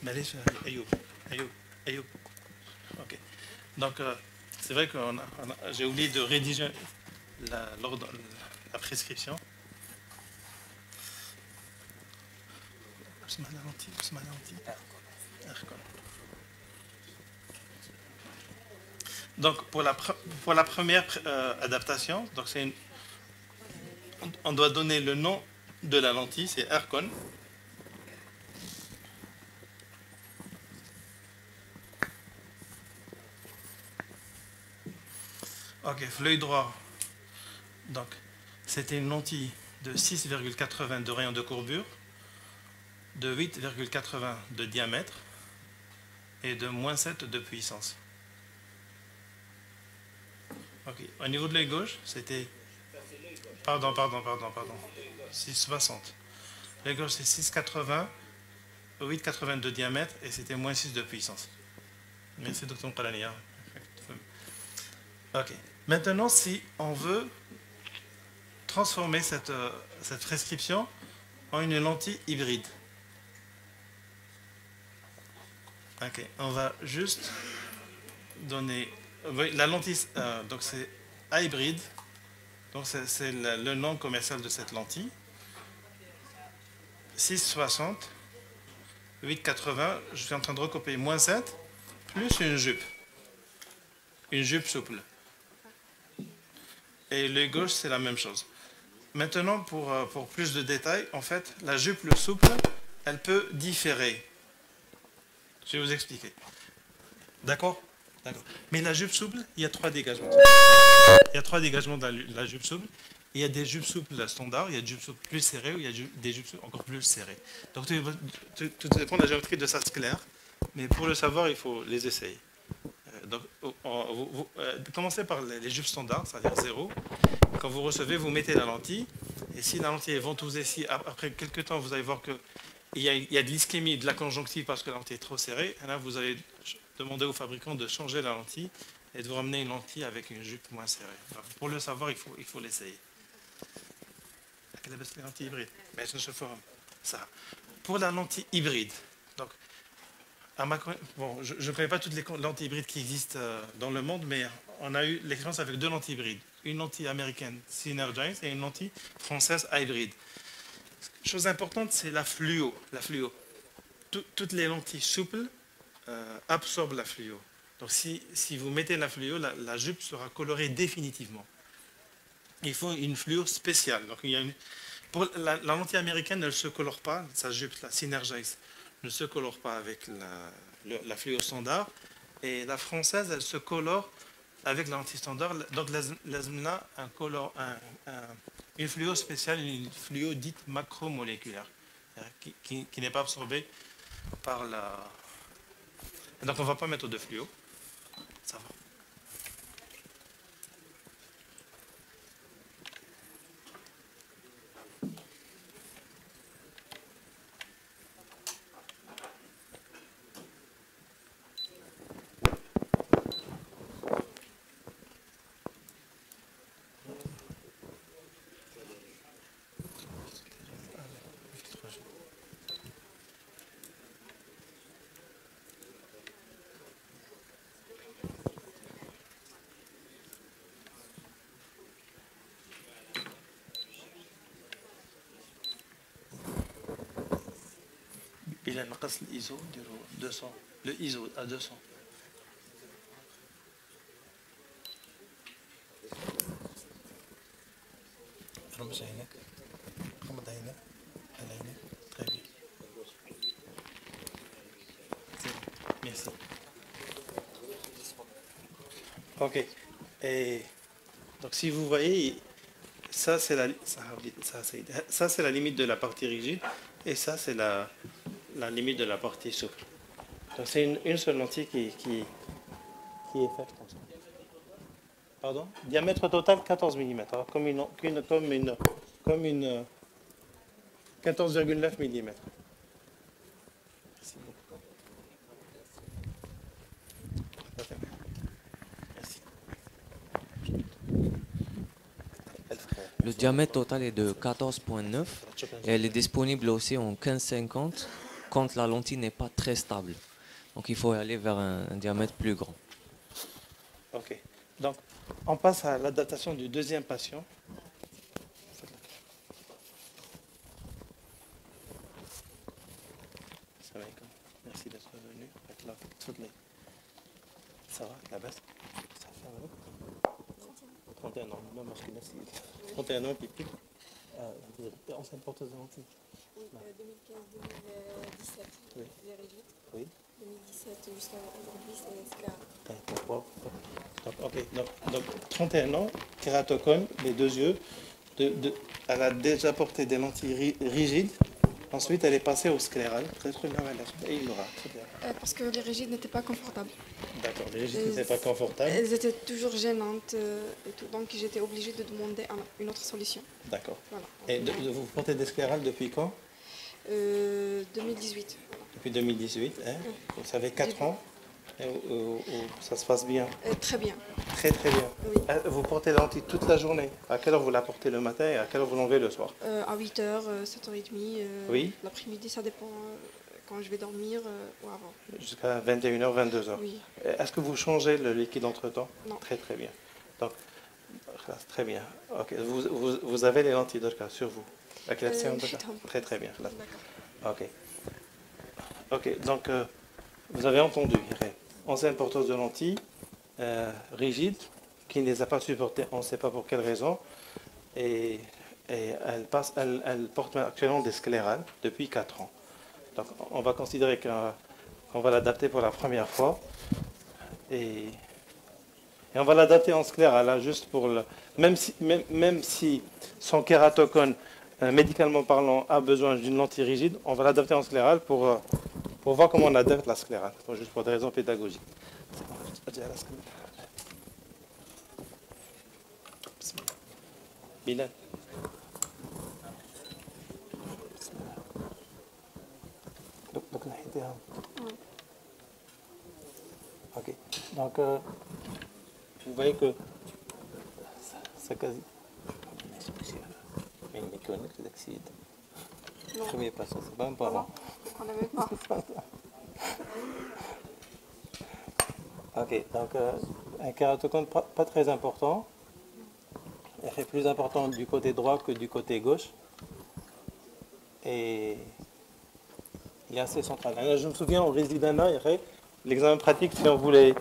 معليش أيوب. Ok. Donc, c'est vrai que j'ai oublié de rédiger la prescription. Donc, pour la première adaptation, donc on doit donner le nom de la lentille, c'est Ercon. Ok, l'œil droit. Donc, c'était une lentille de 6,80 de rayon de courbure, de 8,80 de diamètre et de -7 de puissance. Ok, au niveau de l'œil gauche, c'était... Pardon. 6,60. L'œil gauche, c'est 6,80, 8,80 de diamètre et c'était -6 de puissance. Merci, Dr. Kalania. Ok. Maintenant, si on veut transformer cette prescription en une lentille hybride. Ok, on va juste donner la lentille, donc c'est hybride, donc c'est le nom commercial de cette lentille. 6,60, 8,80, je suis en train de recopier -7, plus une jupe souple. Et l'œil gauche, c'est la même chose. Maintenant, pour plus de détails, en fait, la jupe souple, elle peut différer. Je vais vous expliquer. D'accord? D'accord. Mais la jupe souple, il y a 3 dégagements. Il y a 3 dégagements dans la jupe souple. Il y a des jupes souples standards, il y a des jupes souples plus serrées, ou il y a des jupes souples encore plus serrées. Donc, tout dépend de la géométrie de sa sclère. Mais pour le savoir, il faut les essayer. Donc, vous commencez par les jupes standards, c'est-à-dire 0. Quand vous recevez, vous mettez la lentille. Et si la lentille est ventousée, si après quelques temps, vous allez voir qu'il y a de l'ischémie, de la conjonctive parce que la lentille est trop serrée, et là, vous allez demander au fabricant de changer la lentille et de vous ramener une lentille avec une jupe moins serrée. Alors, pour le savoir, il faut l'essayer. La lentille hybride. Mais ça. Pour la lentille hybride, donc, bon, je ne connais pas toutes les lentilles hybrides qui existent dans le monde, mais on a eu l'expérience avec 2 lentilles hybrides. Une lentille américaine Synergize et une lentille française hybride. Chose importante, c'est la fluo. Toutes les lentilles souples absorbent la fluo. Donc si vous mettez la fluo, la jupe sera colorée définitivement. il faut une fluo spéciale. Donc, il y a pour la lentille américaine, elle ne se colore pas, sa jupe, la Synergize, ne se colore pas avec la fluo standard. Et la française, elle se colore avec la lentille standard. Donc, là, une fluo spéciale, une fluo dite macromoléculaire, qui n'est pas absorbée par la... Donc, on ne va pas mettre de fluo. Ça va. Il a l'ISO 200. Le ISO à 200. Très bien. Merci. Ok. Et donc si vous voyez, ça c'est la limite de la partie rigide et ça c'est la limite de la partie souple. Donc c'est une seule lentille qui est faite comme ça. Pardon? Diamètre total 14 mm, comme une 14,9 mm. Merci beaucoup. Merci. Le diamètre total est de 14,9 et elle est disponible aussi en 15,50 quand la lentille n'est pas très stable. Donc il faut aller vers un diamètre plus grand. Ok. Donc on passe à l'adaptation du deuxième patient. Merci d'être venu. Ça va, la baisse? Ça va? 31 ans, non, moi je connais 31 ans, puis plus. Vous êtes ancienne porteuse de lentilles? Oui, 2015-2017, oui. les rigides. Oui. 2017 jusqu'à aujourd'hui, c'est sclérale. Donc 31 ans, kératocone, les deux yeux. Elle a déjà porté des lentilles rigides. Ensuite, elle est passée au scléral. Très très bien, et il aura. Très bien. Parce que les rigides n'étaient pas confortables. D'accord, les rigides n'étaient pas confortables. Elles étaient toujours gênantes et tout, donc j'étais obligée de demander une autre solution. D'accord. Voilà. Et vous portez des sclérales depuis quand? 2018. Depuis 2018, hein? Vous savez 4 ans. Ça se passe bien. Très bien. Très très bien. Oui. Vous portez la lentille toute la journée. À quelle heure vous la portez le matin et à quelle heure vous l'enlevez le soir? À 8h, 7h30. Oui. L'après-midi, ça dépend quand je vais dormir ou avant. Jusqu'à 21h, 22h. Oui. Est-ce que vous changez le liquide entre-temps? Non. Très très bien. Donc, très bien. Ok. Vous avez les lentilles d'Orca sur vous? Très très bien. D'accord. Ok. Ok. Donc, vous avez entendu, ancienne porteuse de lentilles, rigide, qui ne les a pas supportées, on ne sait pas pour quelle raison, et elle porte actuellement des sclérales depuis 4 ans. Donc on va considérer qu'on va l'adapter pour la première fois, et on va l'adapter en sclérale, hein, juste pour même si son kératocone, médicalement parlant, a besoin d'une lentille rigide, on va l'adapter en sclérale pour voir comment on adapte la sclérale, juste pour des raisons pédagogiques. Bilal. Ok. Donc, vous voyez que ça quasi. Mais il me connecte d'accident. Premier patient, c'est pas un parent. On n'avait pas. Ok, donc un kératocone pas très important. Elle est plus importante du côté droit que du côté gauche. Et il est assez central. Alors, je me souviens, au résidana, l'examen pratique, si on voulait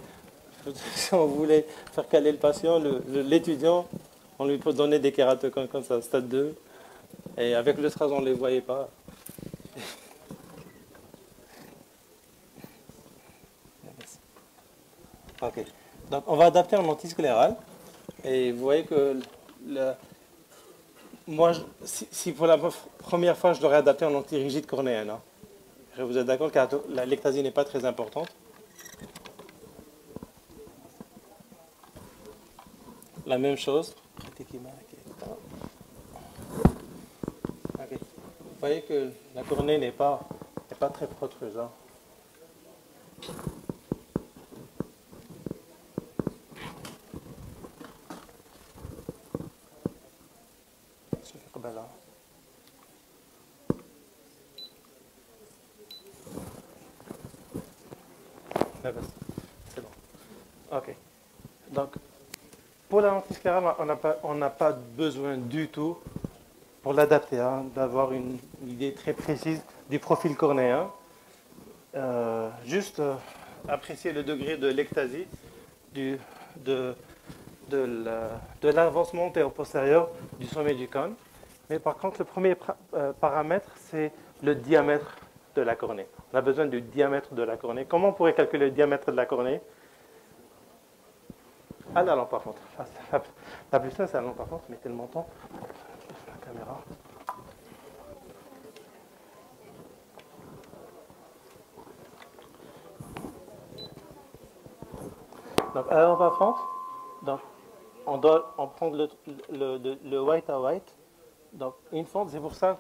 faire caler le patient, l'étudiant, On lui peut donner des kératocones comme ça, stade 2. Et avec le SRAS, on ne les voyait pas. Ok. Donc, on va adapter en antiscléral. Et vous voyez que moi, si pour la première fois, je l'aurais adapté en antirigide cornéenne. Hein. Vous êtes d'accord car la l'ectasie n'est pas très importante. La même chose. Okay. Vous voyez que la cornée n'est pas très protrueuse. Hein. C'est bon. Ok. Donc, pour la lentisclérale, on n'a pas besoin du tout, pour l'adapter, hein, d'avoir une idée très précise du profil cornéen. Juste apprécier le degré de l'ectasie, de l'avancement antéro-postérieur du sommet du cône. Mais par contre, le premier paramètre, c'est le diamètre de la cornée. On a besoin du diamètre de la cornée. Comment on pourrait calculer le diamètre de la cornée? Ah, la lampe par contre. La plus simple, c'est la lampe par contre. Mettez le menton. La caméra. Donc, à la lampe par contre, donc, on doit en prendre le white à white. Donc, une fente, c'est pour ça,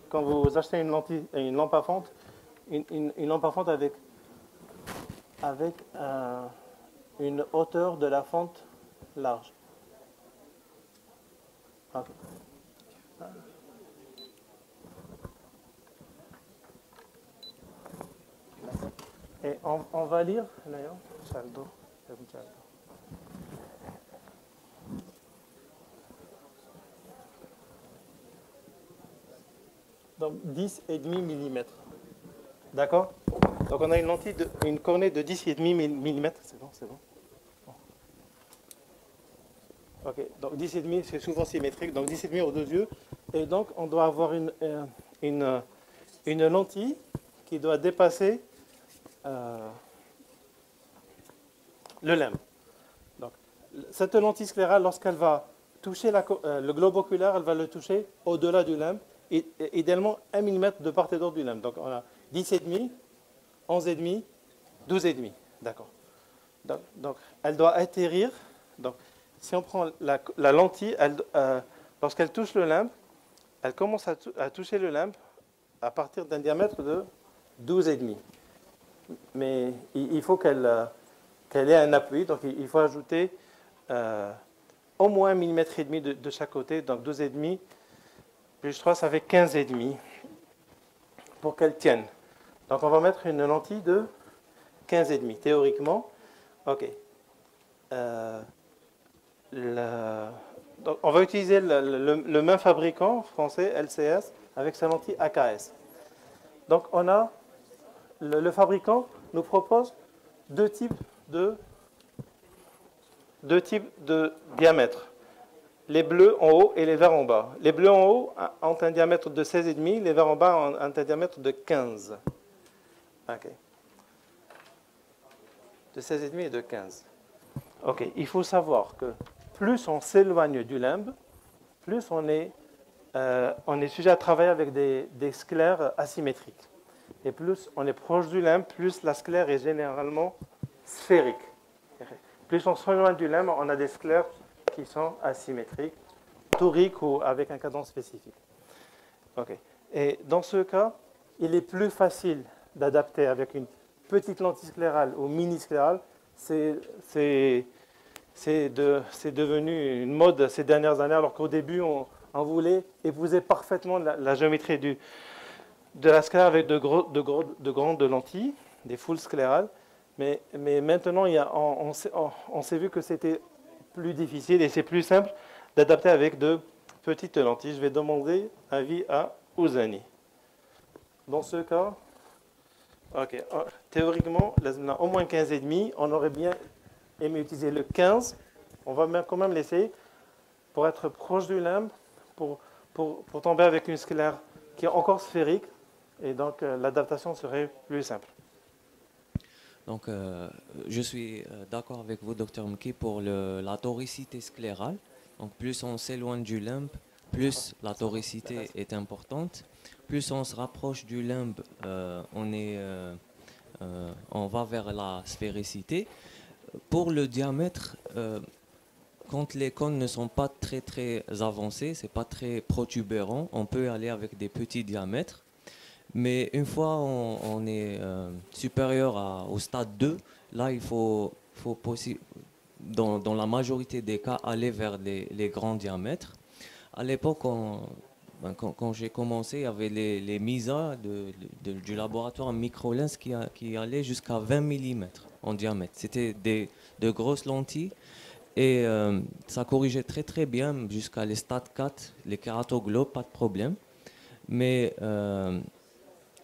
quand vous achetez une lampe à fente, une lampe à fente avec une hauteur de la fente large. Okay. Et on va lire, d'ailleurs, Saldo. Donc 10,5 mm. D'accord? Donc on a une cornée de 10,5 mm. C'est bon, c'est bon. Ok, donc 10,5 c'est souvent symétrique, donc 10,5 aux deux yeux. Et donc on doit avoir une lentille qui doit dépasser le limbe. Donc cette lentille sclérale, lorsqu'elle va toucher le globe oculaire, elle va le toucher au-delà du limbe, et idéalement 1 mm de part et d'autre du limbe. Donc on a 10,5, 11,5, 12,5. D'accord. Donc elle doit atterrir. Donc, si on prend la lentille, lorsqu'elle touche le limbe, elle commence à toucher le limbe à partir d'un diamètre de 12,5. Mais il faut qu'elle ait un appui, donc il faut ajouter au moins 1,5 mm de chaque côté, donc 12,5 plus 3, ça fait 15,5 pour qu'elle tienne. Donc on va mettre une lentille de 15,5 théoriquement. Ok. Donc on va utiliser le même fabricant français, LCS, avec sa lentille AKS. Donc on a le fabricant nous propose deux types de diamètres. Les bleus en haut et les verts en bas. Les bleus en haut ont un diamètre de 16,5, les verts en bas ont un diamètre de 15. Ok. De 16,5 et de 15. Ok, il faut savoir que plus on s'éloigne du limbe, plus on est sujet à travailler avec des sclères asymétriques. Et plus on est proche du limbe, plus la sclère est généralement sphérique. Plus on s'éloigne du limbe, on a des sclères qui sont asymétriques, toriques ou avec un cadran spécifique. Okay. Et dans ce cas, il est plus facile d'adapter avec une petite lentille sclérale ou mini-sclérale. C'est devenu une mode ces dernières années, alors qu'au début, on voulait épouser parfaitement la géométrie de la sclère avec de grandes lentilles, des full sclérales. Mais maintenant, on s'est vu que c'était plus difficile et c'est plus simple d'adapter avec de petites lentilles. Je vais demander avis à Ouzani. Dans ce cas, okay, théoriquement, au moins 15,5, on aurait bien aimé utiliser le 15 On va quand même l'essayer pour être proche du limbe, pour tomber avec une sclère qui est encore sphérique, et donc l'adaptation serait plus simple. Donc, je suis d'accord avec vous, docteur Mki, pour la toricité sclérale. Donc, plus on s'éloigne du limbe, plus la toricité est importante. Plus on se rapproche du limbe, on va vers la sphéricité. Pour le diamètre, quand les cônes ne sont pas très très avancés, c'est pas très protubérant, on peut aller avec des petits diamètres. Mais une fois on est supérieur au stade 2, là il faut dans la majorité des cas aller vers les grands diamètres. À l'époque, quand j'ai commencé, il y avait les MISA du laboratoire Microlens qui allaient jusqu'à 20 mm en diamètre. C'était de grosses lentilles et ça corrigeait très très bien jusqu'à les stades 4, les kératoglobes, pas de problème. Mais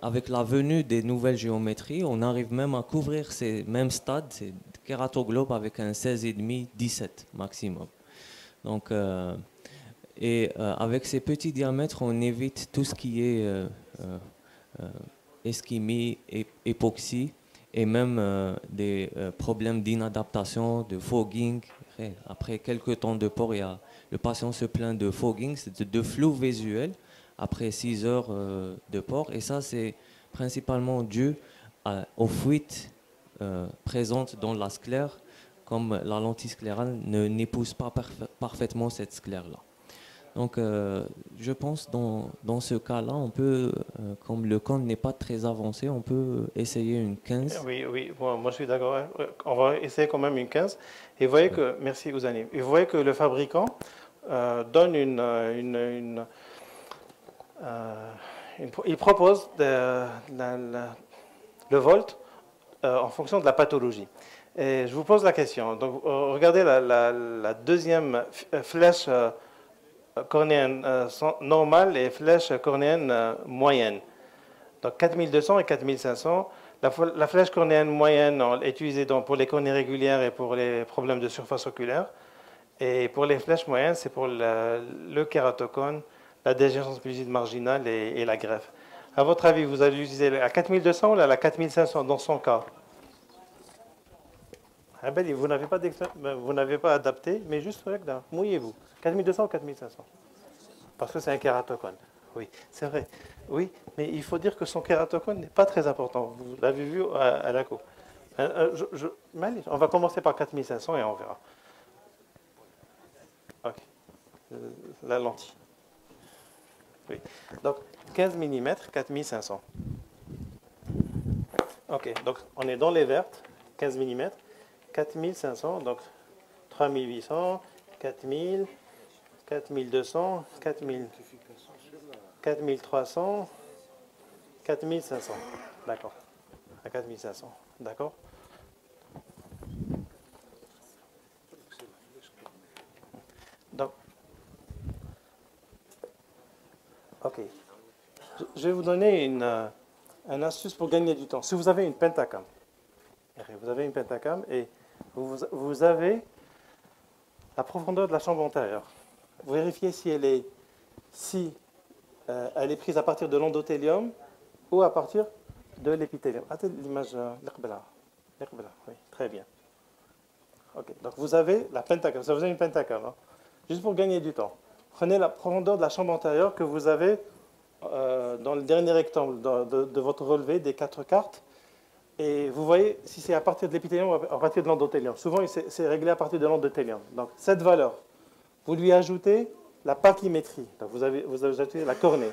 avec la venue des nouvelles géométries, on arrive même à couvrir ces mêmes stades, ces kératoglobes avec un 16,5, 17 maximum. Donc, avec ces petits diamètres, on évite tout ce qui est ischémie, époxie et même des problèmes d'inadaptation, de fogging. Après quelques temps de port, le patient se plaint de fogging, c'est de flou visuel après 6 heures de port. Et ça, c'est principalement dû aux fuites présentes dans la sclère, comme la lentille sclérale n'épouse pas parfaitement cette sclère-là. Donc, je pense dans ce cas-là, on peut, comme le cône n'est pas très avancé, on peut essayer une 15. Oui, bon, moi je suis d'accord. On va essayer quand même une 15. Et vous voyez que, merci Ouzani, et vous voyez que le fabricant donne il propose le volt en fonction de la pathologie. Et je vous pose la question. Donc, regardez la deuxième flèche cornéenne normale et flèche cornéenne moyenne. Donc 4200 et 4500. La flèche cornéenne moyenne est utilisée pour les cornées régulières et pour les problèmes de surface oculaire. Et pour les flèches moyennes, c'est pour le kératocone, la dégénérescence pulside marginale et la greffe. À votre avis, vous allez utiliser la 4200 ou la 4500 dans son cas? Ah ben, vous n'avez pas adapté, mais juste là, mouillez-vous. 4200 ou 4500? Parce que c'est un kératocone. Oui, c'est vrai. Oui, mais il faut dire que son kératocone n'est pas très important. Vous l'avez vu à la co. On va commencer par 4500 et on verra. Ok. La lentille. Oui. Donc 15 mm, 4500. Ok, donc on est dans les vertes, 15 mm, 4500, donc 3800, 4000, 4200, 4000, 4300, 4500. D'accord. À 4500. D'accord. Donc, ok. Je vais vous donner une astuce pour gagner du temps. Si vous avez une pentacam, et vous avez la profondeur de la chambre antérieure. Vérifiez si elle est prise à partir de l'endothélium ou à partir de l'épithélium. Attendez l'image. Oui, très bien. Ok, donc vous avez la pentacam. Ça vous avez une pentacam. Hein. Juste pour gagner du temps. Prenez la profondeur de la chambre antérieure que vous avez dans le dernier rectangle de votre relevé des 4 cartes. Et vous voyez si c'est à partir de l'épithélium ou à partir de l'endothélium. Souvent, c'est réglé à partir de l'endothélium. Donc, cette valeur, vous lui ajoutez la pachymétrie. Donc, vous ajoutez la cornée.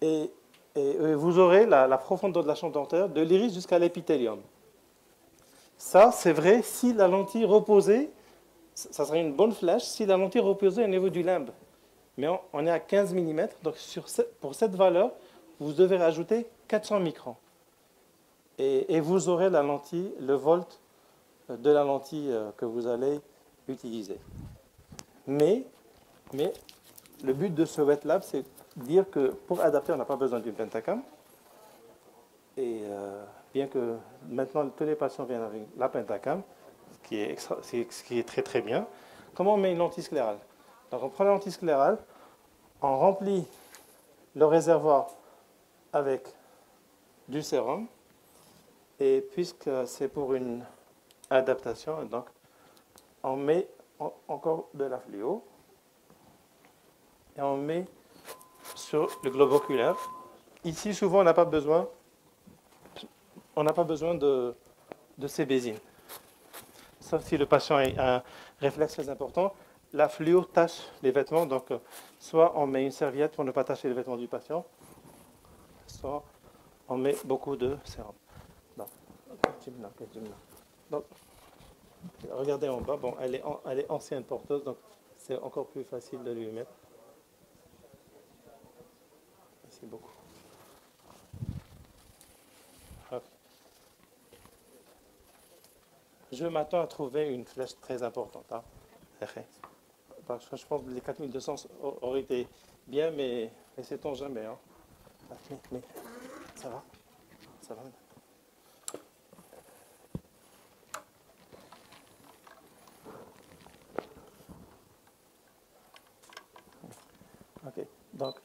Et vous aurez la profondeur de la chambre dentaire de l'iris jusqu'à l'épithélium. Ça, c'est vrai si la lentille reposée, ça serait une bonne flèche si la lentille reposait au niveau du limbe. Mais on est à 15 mm. Donc, pour cette valeur, vous devez rajouter 400 microns. Et vous aurez la lentille, le volt de la lentille que vous allez utiliser. Mais le but de ce wet lab, c'est de dire que pour adapter, on n'a pas besoin d'une pentacam. Et bien que maintenant tous les patients viennent avec la pentacam, ce qui est très très bien. Comment on met une lentille sclérale? Donc on prend la lentille sclérale, on remplit le réservoir avec du sérum, et puisque c'est pour une adaptation, donc on met encore de la fluo et on met sur le globe oculaire. Ici, souvent, on n'a pas besoin de ces bésines. Sauf si le patient a un réflexe très important, la fluo tache les vêtements, donc soit on met une serviette pour ne pas tacher les vêtements du patient, soit on met beaucoup de sérum. Donc, regardez en bas, bon, elle est ancienne porteuse, donc c'est encore plus facile de lui mettre. Merci beaucoup. Okay. Je m'attends à trouver une flèche très importante. Hein. Parce que je pense que les 4200 auraient été bien, mais sait-on jamais. Hein. Mais, ça va? Ça va? Ok, donc.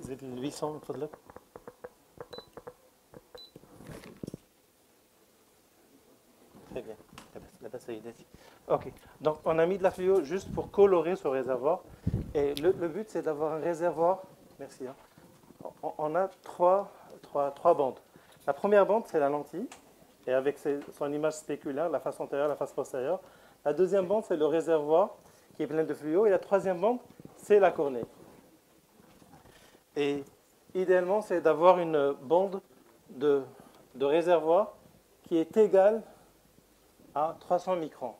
زيد ال 800 من فضلك. Très bien. Là-bas, سيداتي. Ok. Donc, on a mis de la fluo juste pour colorer ce réservoir. Et le but, c'est d'avoir un réservoir. Merci. Hein. On a trois bandes. La première bande, c'est la lentille. Et avec son image spéculaire, la face antérieure, la face postérieure. La deuxième bande, c'est le réservoir qui est plein de fluo. Et la troisième bande, c'est la cornée. Et idéalement, c'est d'avoir une bande de réservoir qui est égale à 300 microns.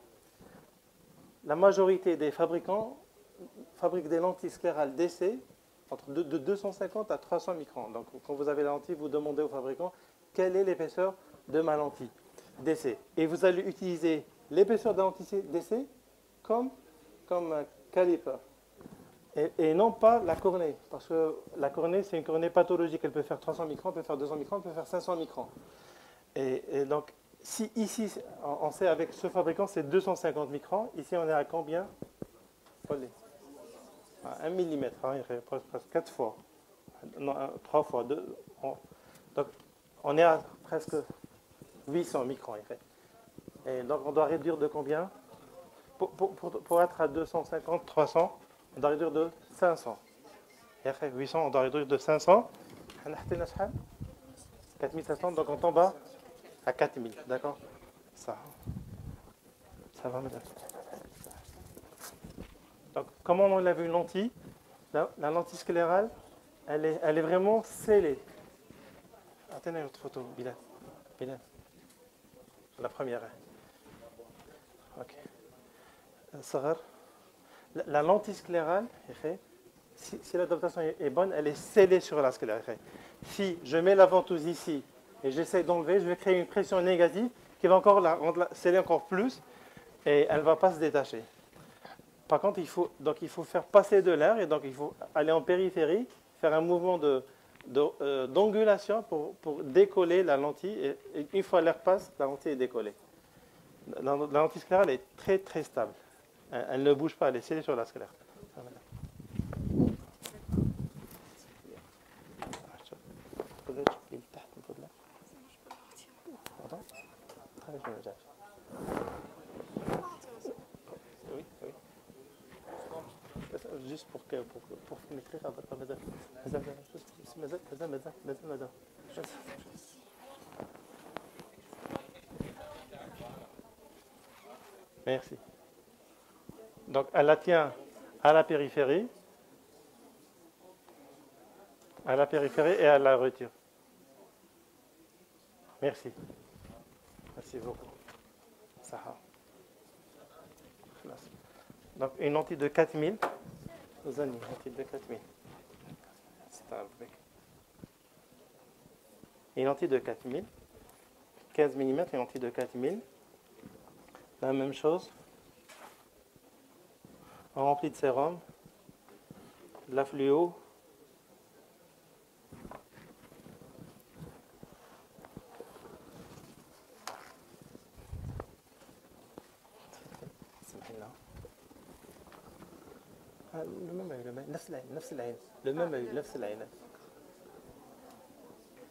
La majorité des fabricants fabriquent des lentilles sclérales d'essai de 250 à 300 microns. Donc, quand vous avez la lentille, vous demandez au fabricant quelle est l'épaisseur de ma lentille d'essai. Et vous allez utiliser l'épaisseur de la lentille d'essai comme caliper. Et non pas la cornée, parce que la cornée, c'est une cornée pathologique. Elle peut faire 300 microns, elle peut faire 200 microns, elle peut faire 500 microns. Et donc, si ici, on sait avec ce fabricant, c'est 250 microns, ici, on est à combien? À 1 mm, hein, presque 4 fois. Non, 3 fois. Donc, on est à presque 800 microns. Et donc, on doit réduire de combien? Pour être à 250, 300, on doit réduire de 500. Et après 800, on doit réduire de 500. 4500, donc on tombe à 4000. D'accord? Ça va, madame. Donc, comment on enlève une lentille? La lentille sclérale, elle est vraiment scellée. Attendez une autre photo, Bilal. La première. Ok. La lentille sclérale, si l'adaptation est bonne, elle est scellée sur la sclérale. Si je mets la ventouse ici et j'essaie d'enlever, je vais créer une pression négative qui va encore la rendre sceller encore plus et elle ne va pas se détacher. Par contre, il faut faire passer de l'air et donc il faut aller en périphérie, faire un mouvement d'angulation pour décoller la lentille. Et une fois l'air passe, la lentille est décollée. La lentille sclérale est très très stable. Elle ne bouge pas, elle est scellée sur la sclère. Oui. Juste pour m'écrire à votre madame. Madame. Merci. Donc, elle la tient à la périphérie et elle la retire. Merci. Merci beaucoup. Ça va. Donc, une lentille de 4000. Vous avez une lentille de 4000. C'est un bec. et une lentille de 4000. 15 mm et une lentille de 4000. La même chose. On remplit de sérum, de la fluo. Le même œil, نفس العين le même œil, نفس العين.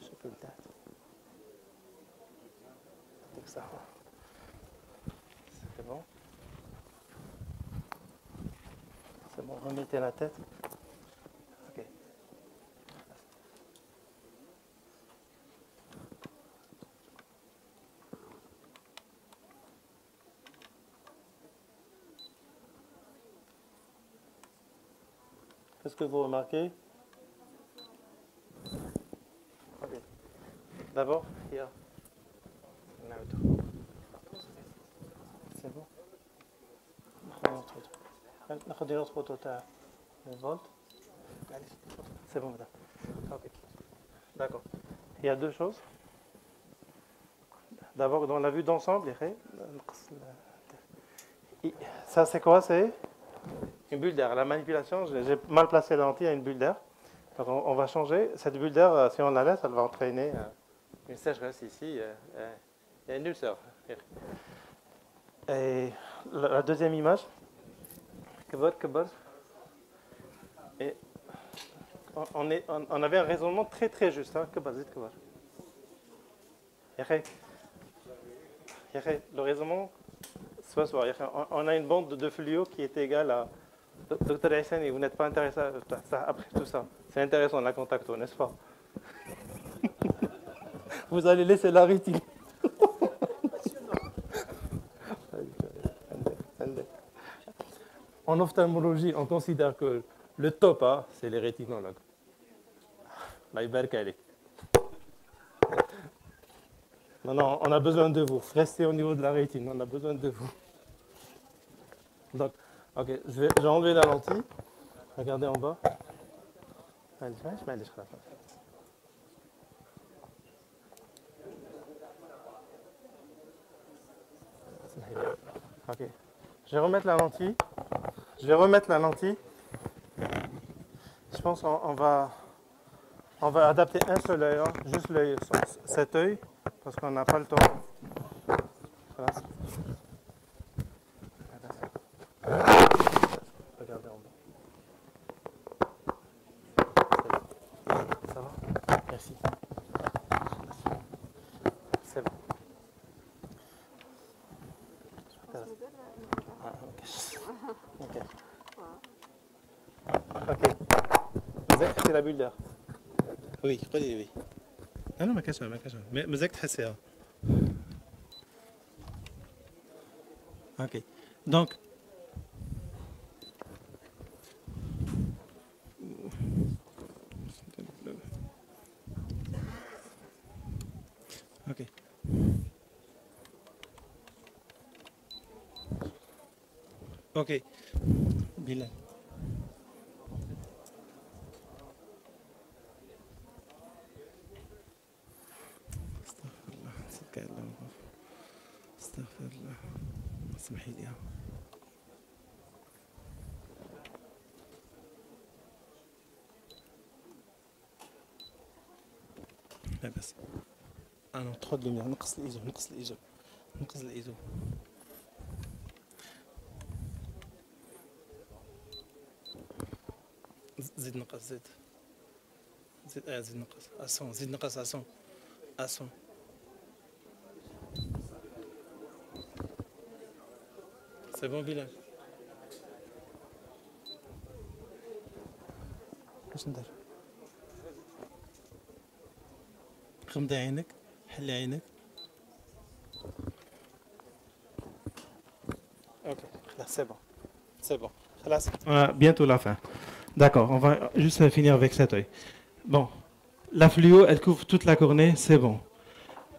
شوف لتحت. يعطيك الصحة. C'est bon. C'est bon, remettez la tête. Ok. Qu'est-ce que vous remarquez? Okay. D'abord, here. C'est bon. ناخذ une autre photo تاع الفولت. C'est bon, madame. Ok. D'accord. Il y a deux choses. D'abord, dans la vue d'ensemble, ça c'est quoi? C'est une bulle d'air. La manipulation, j'ai mal placé la lentille à une bulle d'air. Donc on va changer. Cette bulle d'air, si on la laisse, elle va entraîner une sécheresse ici. Il y a une ulcère. Et la deuxième image, et on avait un raisonnement très très juste. Hein. Le raisonnement, on a une bande de fluo qui est égale à Dr Hassan, et vous n'êtes pas intéressé à ça, après tout ça. C'est intéressant la contacto, n'est-ce pas? Vous allez laisser la rétine. En ophtalmologie, on considère que le top, hein, c'est les rétinologues. Là, il barque. Non, on a besoin de vous. Restez au niveau de la rétine, on a besoin de vous. Donc, ok, je vais enlever la lentille. Regardez en bas. Ok. Je vais remettre la lentille. Je pense qu'on va adapter un seul œil, hein, juste l'œil, cet œil, parce qu'on n'a pas le temps. Voilà. Regardez en bas. Ça va? Merci. C'est bon. Ah, ok. Ok. Vous avez la bulle d'air. Oui, oui. Non, ما كاش mais مازالك تحسيها. Ok. Donc ok. Ok. Bilal. استغفر الله اسمحي لي. لا بس انا تخد لي نقص الايزو. زيد نقص زيد نقص اسون زيد نقص اسون. C'est bon, Bilal. ايش ندير؟ غمضي عينك، حلي عينك. Ok, c'est bon. Bientôt la fin. D'accord, on va juste finir avec cet œil. Bon, la fluo, elle couvre toute la cornée, c'est bon.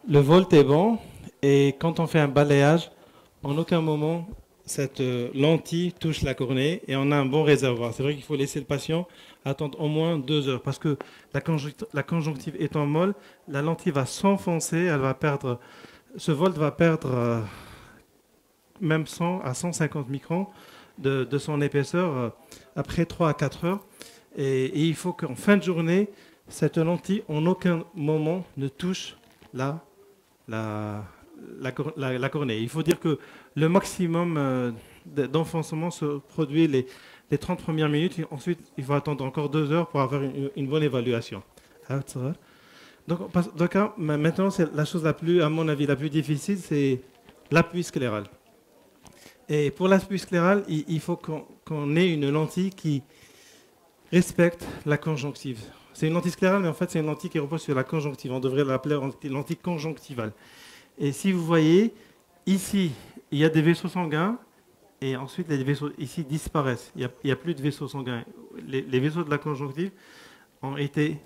Le volt est bon, et quand on fait un balayage, en aucun moment cette lentille touche la cornée et on a un bon réservoir. C'est vrai qu'il faut laisser le patient attendre au moins 2 heures parce que la conjonctive étant molle, la lentille va s'enfoncer, elle va perdre, ce volt va perdre même 100 à 150 microns de son épaisseur après 3 à 4 heures. Et il faut qu'en fin de journée, cette lentille en aucun moment ne touche la cornée. Il faut dire que le maximum d'enfoncement se produit les 30 premières minutes. Et ensuite, il faut attendre encore 2 heures pour avoir une bonne évaluation. Donc, maintenant, c'est la chose à mon avis, la plus difficile, c'est l'appui scléral. Et pour l'appui scléral, il faut qu'on ait une lentille qui respecte la conjonctive. C'est une lentille sclérale, mais en fait, c'est une lentille qui repose sur la conjonctive. On devrait l'appeler lentille conjonctivale. Et si vous voyez, ici, il y a des vaisseaux sanguins, et ensuite, les vaisseaux ici disparaissent. Il n'y a plus de vaisseaux sanguins. Les vaisseaux de la conjonctive ont été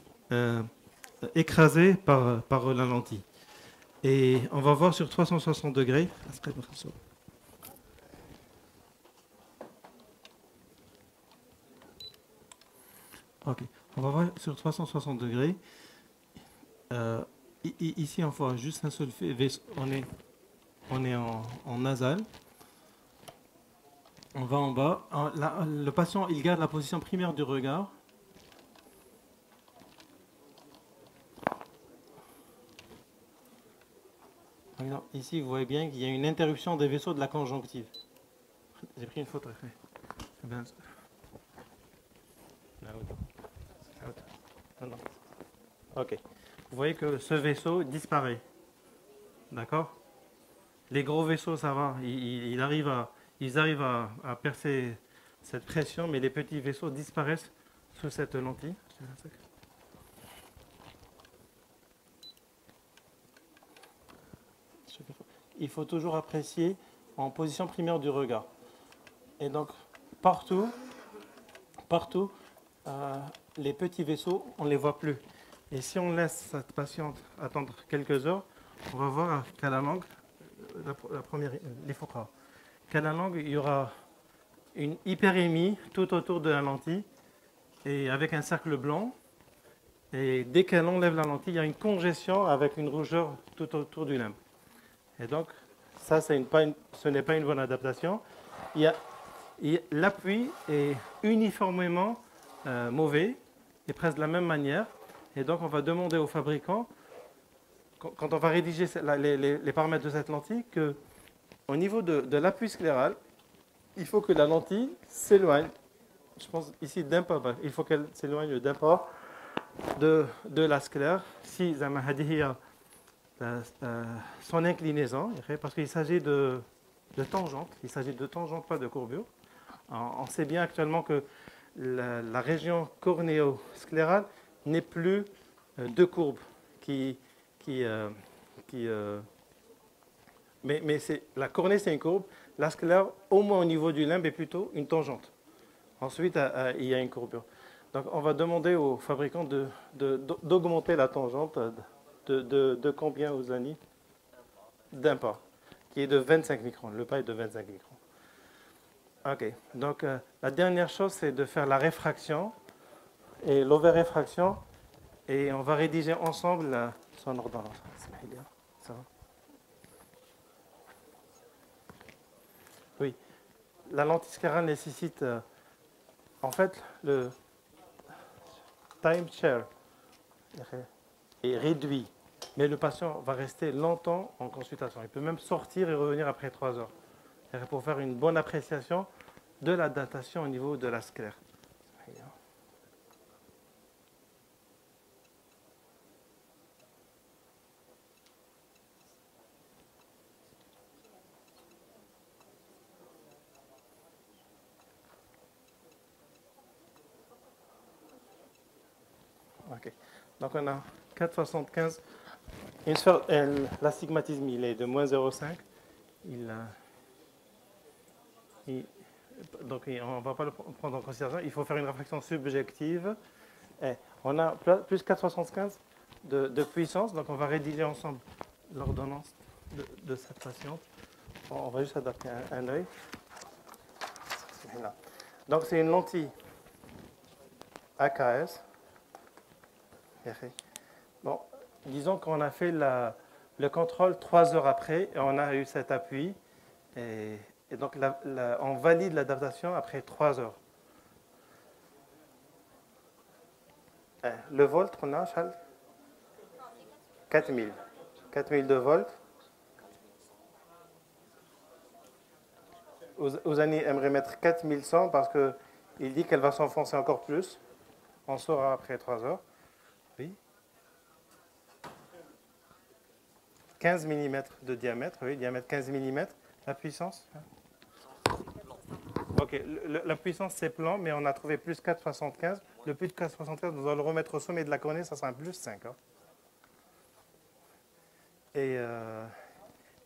écrasés par la lentille. Et on va voir sur 360 degrés. Ok, on va voir sur 360 degrés. Ici, on voit juste un seul vaisseau. On est en nasal. On va en bas. Le patient, il garde la position primaire du regard. Par exemple, ici, vous voyez bien qu'il y a une interruption des vaisseaux de la conjonctive. J'ai pris une photo. Non. Ok. Vous voyez que ce vaisseau disparaît. D'accord? Les gros vaisseaux, ça va. Ils arrivent à percer cette pression, mais les petits vaisseaux disparaissent sous cette lentille. Il faut toujours apprécier en position primaire du regard. Et donc, partout, les petits vaisseaux, on ne les voit plus. Et si on laisse cette patiente attendre quelques heures, on va voir qu'à la langue, la première, qu'à la langue, il y aura une hyperémie tout autour de la lentille, et avec un cercle blanc. Et dès qu'elle enlève la lentille, il y a une congestion avec une rougeur tout autour du limbe. Et donc, ça, ce n'est pas une bonne adaptation. L'appui est uniformément mauvais et presque de la même manière. Et donc, on va demander au fabricant, quand on va rédiger les paramètres de cette lentille, qu'au niveau de l'appui scléral, il faut que la lentille s'éloigne, je pense ici d'un pas, il faut qu'elle s'éloigne d'un pas de la sclère, si son inclinaison, parce qu'il s'agit de tangente, pas de courbure. On sait bien actuellement que la région cornéo-sclérale n'est plus de courbe mais la cornée c'est une courbe, la sclère au moins au niveau du limbe est plutôt une tangente. Ensuite il y a une courbure. Donc on va demander au fabricant d'augmenter la tangente de combien, Ouzani? D'un pas, qui est de 25 microns. Le pas est de 25 microns. Ok, donc la dernière chose, c'est de faire la réfraction et l'overréfraction. Et on va rédiger ensemble son ordonnance. Ça va? Oui, la lentille sclérale nécessite, en fait, le time share est réduit. Mais le patient va rester longtemps en consultation. Il peut même sortir et revenir après 3 heures. Pour faire une bonne appréciation de la datation au niveau de la sclère. Ok. Donc on a 4,75. L'astigmatisme, il est de moins 0,5. Donc on ne va pas le prendre en considération. Il faut faire une réfraction subjective. Et on a plus 4,75 de puissance. Donc on va rédiger ensemble l'ordonnance de cette patiente. On va juste adapter un œil. Là. Donc c'est une lentille AKS. Bon, disons qu'on a fait le contrôle 3 heures après et on a eu cet appui. Et donc on valide l'adaptation après 3 heures. Le volt, on a, Charles 4000. 4000 de volts. Ouzani aimerait mettre 4100 parce qu'il dit qu'elle va s'enfoncer encore plus. On saura après 3 heures. Oui. 15 mm de diamètre, oui, diamètre 15 mm. La puissance ok, la puissance c'est plan, mais on a trouvé plus 4,75. Le plus de 4,75, nous allons le remettre au sommet de la cornée, ça sera un plus 5. Hein.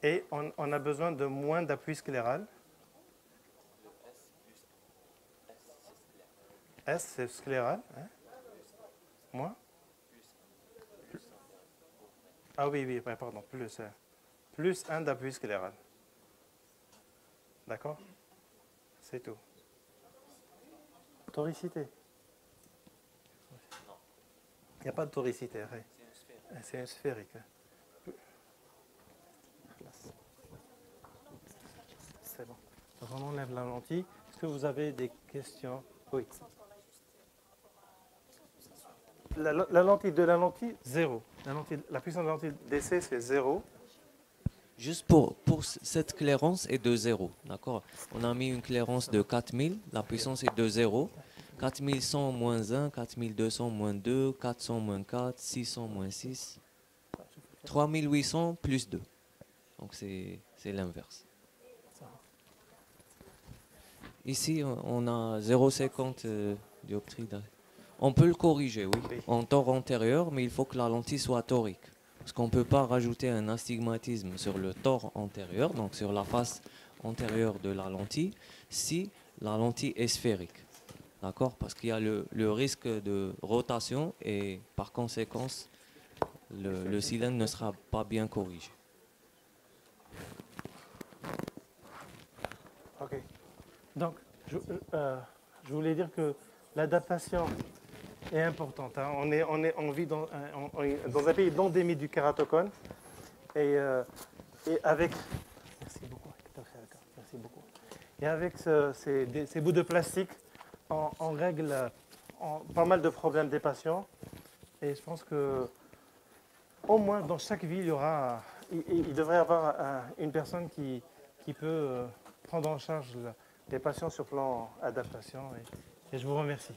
Et on a besoin de moins d'appui scléral. S, c'est scléral. Hein? Moins ah oui, pardon, plus. Plus 1 d'appui scléral. D'accord? C'est tout. Toricité. Il n'y a pas de toricité. C'est une sphérique. C'est bon. Donc on enlève la lentille. Est-ce que vous avez des questions? Oui. La lentille de la lentille, 0. La puissance de la lentille d'essai, c'est 0. Juste pour cette clairance est de 0, d'accord? On a mis une clairance de 4000, la puissance est de 0. 4100 moins 1, 4200 moins 2, 400 moins 4, 600 moins 6, 3800 plus 2. Donc c'est l'inverse. Ici, on a 0,50 dioptrie. On peut le corriger, oui, en tor antérieur, mais il faut que la lentille soit torique. Parce qu'on ne peut pas rajouter un astigmatisme sur le tor antérieur, donc sur la face antérieure de la lentille, si la lentille est sphérique. D'accord? Parce qu'il y a le risque de rotation et par conséquence, le cylindre ne sera pas bien corrigé. Ok. Donc, je voulais dire que l'adaptation est importante. Hein. On vit dans un pays endémique du kératocone. Et avec... Merci beaucoup. Merci beaucoup. Et avec ces bouts de plastique, on règle pas mal de problèmes des patients. Et je pense que au moins dans chaque ville, il devrait y avoir une personne qui peut prendre en charge les patients sur plan adaptation. Et je vous remercie.